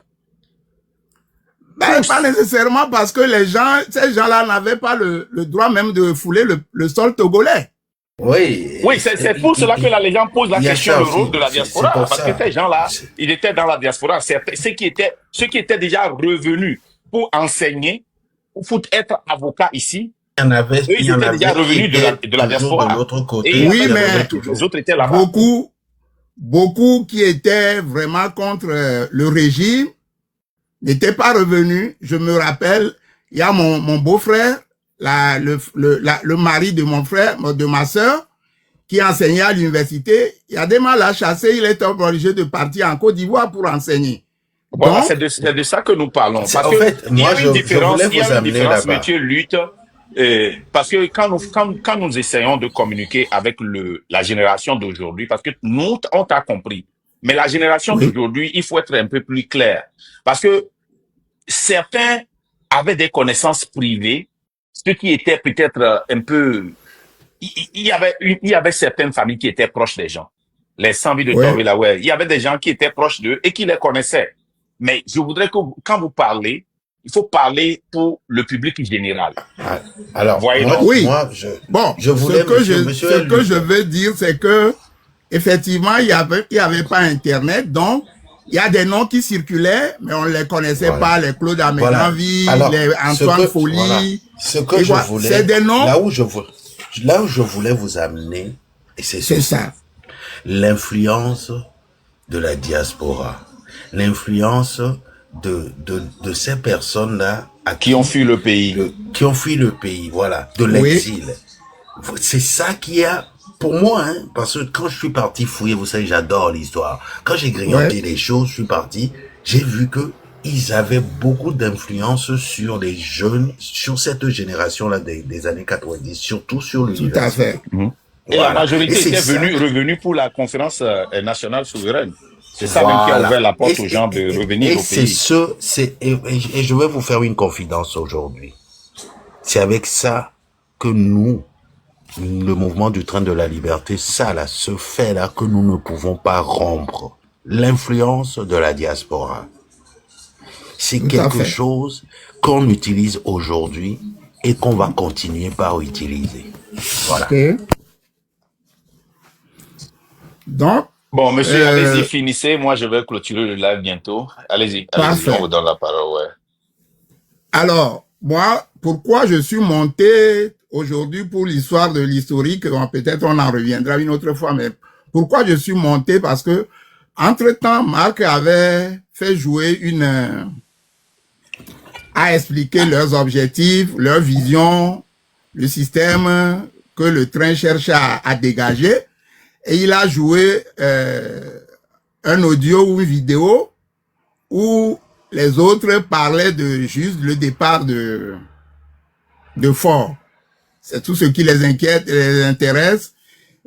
S7: Ben, pas nécessairement, parce que ces gens-là n'avaient pas le droit même de fouler le sol togolais.
S3: Oui.
S6: Oui, c'est pour cela que la légende pose la question du rôle de la diaspora. Parce que ces gens-là, ils étaient dans la diaspora. Ceux qui étaient déjà revenus pour enseigner, pour être avocat ici, ils étaient déjà revenus de la diaspora.
S3: De l'autre côté.
S7: Et oui, mais
S6: les autres étaient là-bas.
S7: Beaucoup qui étaient vraiment contre le régime n'étaient pas revenus. Je me rappelle, il y a mon beau-frère, le mari de mon frère, de ma sœur, qui enseignait à l'université. Il y a des mal à chasser, il était obligé de partir en Côte d'Ivoire pour enseigner.
S6: Voilà, c'est de ça que nous parlons. Parce
S3: en fait,
S6: il y a une différence,
S3: là-bas.
S6: monsieur Lutte, parce que quand nous essayons de communiquer avec la génération d'aujourd'hui, parce que nous, on t'a compris, mais la génération d'aujourd'hui, il faut être un peu plus clair. Parce que certains avaient des connaissances privées, ceux qui étaient peut-être un peu... Il y avait certaines familles qui étaient proches des gens. Les 100 vies de Torvillaware. Il y avait des gens qui étaient proches d'eux et qui les connaissaient. Mais je voudrais que quand vous parlez, il faut parler pour le public général.
S3: Alors,
S7: je veux dire, c'est que effectivement, il y avait pas Internet, donc il y a des noms qui circulaient, mais on ne les connaissait pas, les Claude Aménaville, les Antoine Folie.
S3: Ce que je voulais,
S7: c'est des noms.
S3: Là où je voulais vous amener, et c'est ça. L'influence de la diaspora. L'influence de ces personnes-là
S6: qui ont fui le pays.
S3: Qui ont fui le pays, voilà, de l'exil. Oui. C'est ça qui a, pour moi, hein, parce que quand je suis parti fouiller, vous savez, j'adore l'histoire. Quand j'ai grignoté les choses, je suis parti, j'ai vu que ils avaient beaucoup d'influence sur les jeunes, sur cette génération-là des années 90, surtout sur l'université.
S7: Tout à fait.
S6: Et la majorité était revenue pour la conférence nationale souveraine. C'est ça même qui a ouvert la porte aux gens de revenir au pays.
S3: Et je vais vous faire une confidence aujourd'hui. C'est avec ça que nous, le mouvement du train de la liberté, ça là, ce fait là que nous ne pouvons pas rompre. L'influence de la diaspora. C'est quelque chose qu'on utilise aujourd'hui et qu'on va continuer par utiliser. Voilà.
S7: Okay. Donc,
S6: bon, monsieur, allez-y, finissez. Moi, je vais clôturer le live bientôt. Allez-y, on vous donne la parole.
S7: Alors, moi, pourquoi je suis monté aujourd'hui pour l'histoire de l'historique, peut-être on en reviendra une autre fois, mais pourquoi je suis monté? Parce que, entre-temps, Marc avait fait jouer à expliquer leurs objectifs, leur vision, le système que le train cherche à dégager. et il a joué un audio ou une vidéo où les autres parlaient de juste le départ de Faure. C'est tout ce qui les inquiète et les intéresse.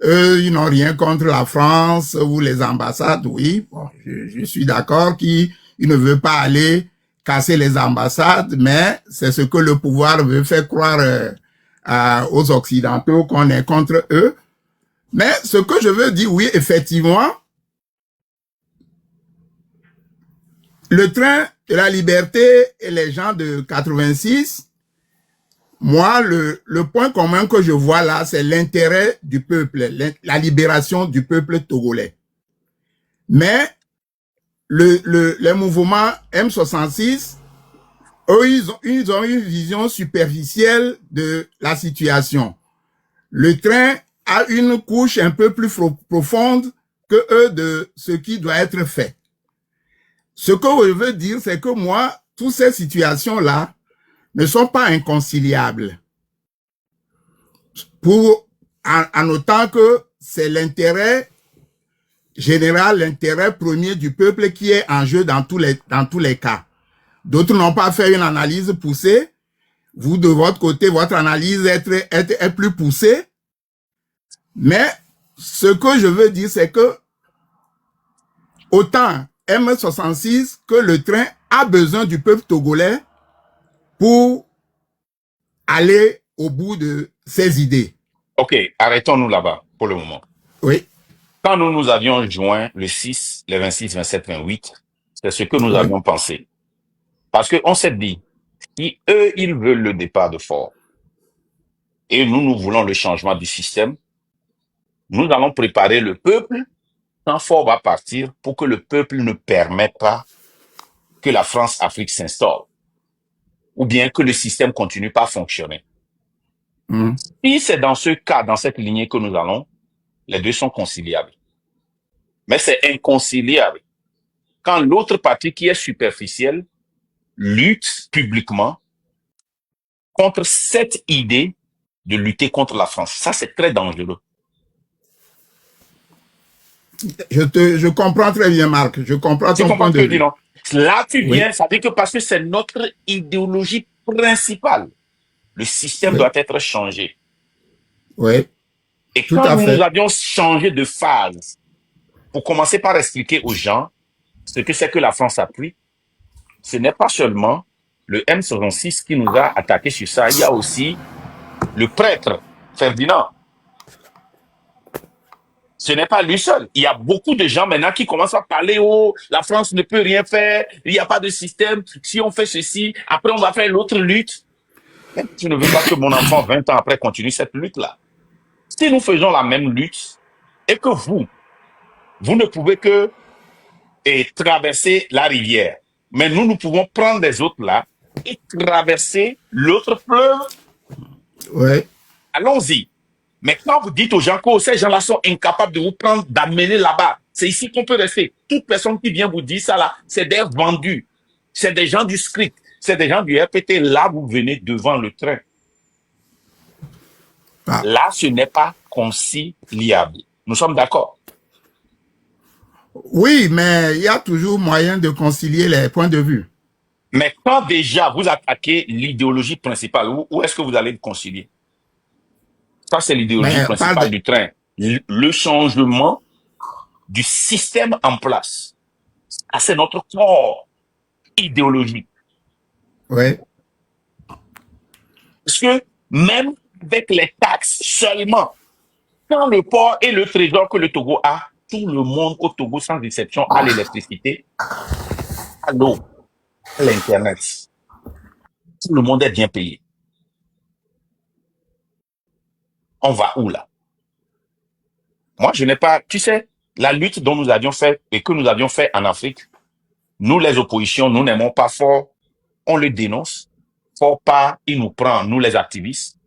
S7: Eux, ils n'ont rien contre la France ou les ambassades, oui. Bon, je suis d'accord qu'il ne veut pas aller casser les ambassades, mais c'est ce que le pouvoir veut faire croire aux Occidentaux qu'on est contre eux. Mais ce que je veux dire, oui, effectivement, le train de la liberté et les gens de 86, moi, le point commun que je vois là, c'est l'intérêt du peuple, la libération du peuple togolais. Mais les mouvements M66, eux, ils ont une vision superficielle de la situation. Le train a une couche un peu plus profonde que eux de ce qui doit être fait. Ce que je veux dire, c'est que moi, toutes ces situations-là ne sont pas inconciliables. En notant que c'est l'intérêt général, l'intérêt premier du peuple qui est en jeu dans tous les cas. D'autres n'ont pas fait une analyse poussée. Vous, de votre côté, votre analyse est plus poussée. Mais ce que je veux dire, c'est que autant M66 que le train a besoin du peuple togolais pour aller au bout de ses idées.
S6: Ok, arrêtons-nous là-bas pour le moment.
S7: Oui.
S6: Quand nous avions joint le 6, le 26, 27, 28, c'est ce que nous avions pensé. Parce qu'on s'est dit, si eux, ils veulent le départ de Faure, et nous voulons le changement du système, nous allons préparer le peuple quand Faure va partir pour que le peuple ne permette pas que la France-Afrique s'installe, ou bien que le système continue pas à fonctionner. Si c'est dans ce cas, dans cette lignée que nous allons, les deux sont conciliables. Mais c'est inconciliable quand l'autre partie qui est superficielle lutte publiquement contre cette idée de lutter contre la France. Ça, c'est très dangereux.
S7: Je comprends très bien, Marc. Je comprends ton point de vue.
S6: Non? Là, tu viens, ça veut dire que parce que c'est notre idéologie principale, le système doit être changé.
S7: Oui.
S6: Et quand nous avions changé de phase, pour commencer par expliquer aux gens ce que c'est que la France appuie, ce n'est pas seulement le M66 qui nous a attaqué sur ça, il y a aussi le prêtre Ferdinand. Ce n'est pas lui seul. Il y a beaucoup de gens maintenant qui commencent à parler, oh, la France ne peut rien faire, il n'y a pas de système, si on fait ceci, après on va faire l'autre lutte. Je ne veux pas que mon enfant, 20 ans après, continue cette lutte-là. Si nous faisons la même lutte, et que vous ne pouvez que traverser la rivière, mais nous pouvons prendre les autres là et traverser l'autre fleuve.
S7: Oui.
S6: Allons-y. Mais quand vous dites aux gens que ces gens-là sont incapables de vous prendre, d'amener là-bas, c'est ici qu'on peut rester. Toute personne qui vient vous dire ça là, c'est des vendus. C'est des gens du script. C'est des gens du RPT. Là, vous venez devant le train. Ah. Là, ce n'est pas conciliable. Nous sommes d'accord.
S7: Oui, mais il y a toujours moyen de concilier les points de vue.
S6: Mais quand déjà vous attaquez l'idéologie principale, où est-ce que vous allez le concilier? Ça, c'est l'idéologie principale du train. Le changement du système en place. Ça, c'est notre corps idéologique.
S7: Oui.
S6: Parce que même avec les taxes seulement, quand le port et le trésor que le Togo a, tout le monde au Togo, sans exception, a l'électricité, à l'eau, à l'Internet. Tout le monde est bien payé. On va où là? Moi, je n'ai pas... Tu sais, la lutte dont nous avions fait et que nous avions fait en Afrique, nous, les oppositions, nous n'aimons pas Faure. On le dénonce. Faure pas, il nous prend, nous les activistes.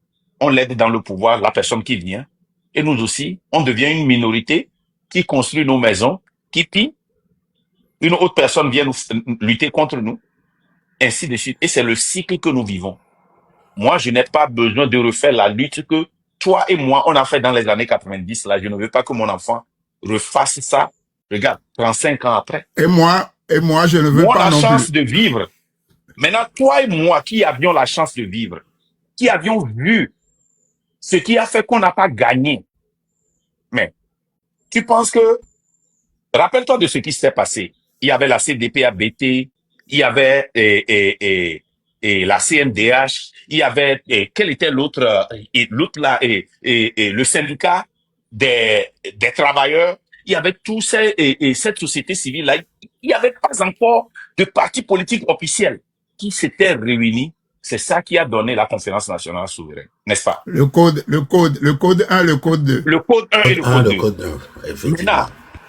S6: On l'aide dans le pouvoir, la personne qui vient. Et nous aussi, on devient une minorité qui construit nos maisons, qui pille. Une autre personne vient nous lutter contre nous. Ainsi de suite. Et c'est le cycle que nous vivons. Moi, je n'ai pas besoin de refaire la lutte que toi et moi, on a fait dans les années 90, là, je ne veux pas que mon enfant refasse ça. Regarde, 35 ans après.
S7: Et moi, je ne veux
S6: Moi,
S7: pas
S6: la
S7: non
S6: chance
S7: plus.
S6: de vivre. Maintenant, toi et moi, qui avions la chance de vivre, qui avions vu ce qui a fait qu'on n'a pas gagné. Mais, tu penses que, rappelle-toi de ce qui s'est passé. Il y avait la CDP-ABT, il y avait la CNDH, il y avait quel était l'autre là le syndicat des travailleurs. Il y avait tous cette société civile là. Il n'y avait pas encore de parti politique officiel qui s'était réuni. C'est ça qui a donné la conférence nationale souveraine, n'est-ce pas?
S7: Le code 1, le code 2.
S6: Le code 1 et le code 2.
S3: Le code 2, effectivement.
S6: Maintenant,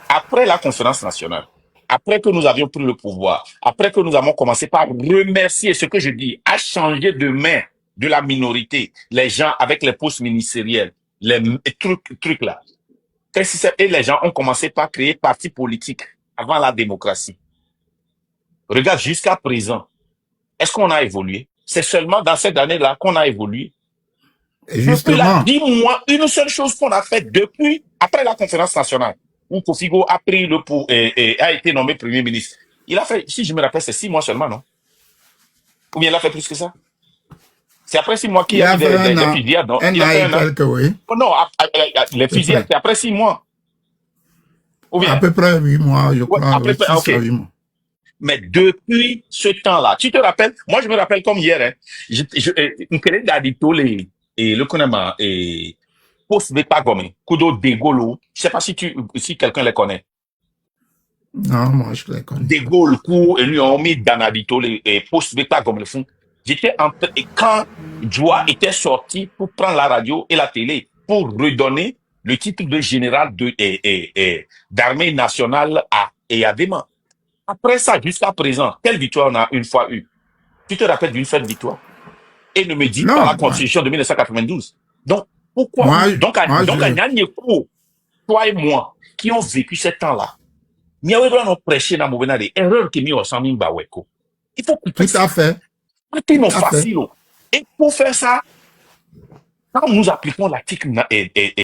S6: après la conférence nationale, après que nous avions pris le pouvoir, après que nous avons commencé par remercier ce que je dis, à changer de main de la minorité, les gens avec les postes ministériels, les trucs là. Et les gens ont commencé par créer partis politiques avant la démocratie. Regarde, jusqu'à présent, est-ce qu'on a évolué? C'est seulement dans cette année-là qu'on a évolué.
S7: Et justement.
S6: Depuis là, dis-moi une seule chose qu'on a faite depuis, après la conférence nationale, où Kofigo a pris le pouvoir et a été nommé Premier ministre. Il a fait, si je me rappelle, c'est 6 mois seulement, non? Ou bien il a fait plus que ça? C'est après 6 mois qu'il y a eu des fusillades, non?
S7: Il a fait un an. Quelques, oui.
S6: Oh non, les fusillades, c'est après 6 mois. Ou bien?
S7: À peu près 8 mois, je crois.
S6: Ouais, okay. 8 mois. Mais depuis ce temps-là, tu te rappelles? Moi, je me rappelle comme hier, hein. Je connais d'adito et le connaît et post pas comme Kudo De Gaulle. Je sais pas si quelqu'un les connaît.
S7: Non, moi je les connais.
S6: De Gaulle et lui ont mis dans l'adito et post pas comme le fond. J'étais et quand Joa était sorti pour prendre la radio et la télé pour redonner le titre de général d'armée nationale à Eyadema. Après ça, jusqu'à présent, quelle victoire on a une fois eu? Tu te rappelles d'une seule victoire? Et ne me dis pas la Constitution de 1992. Donc, pourquoi? Donc, toi et moi, qui ont vécu ce temps-là, il faut couper
S7: ça. Tout à fait.
S6: Facile. Et pour faire ça, quand nous appliquons l'article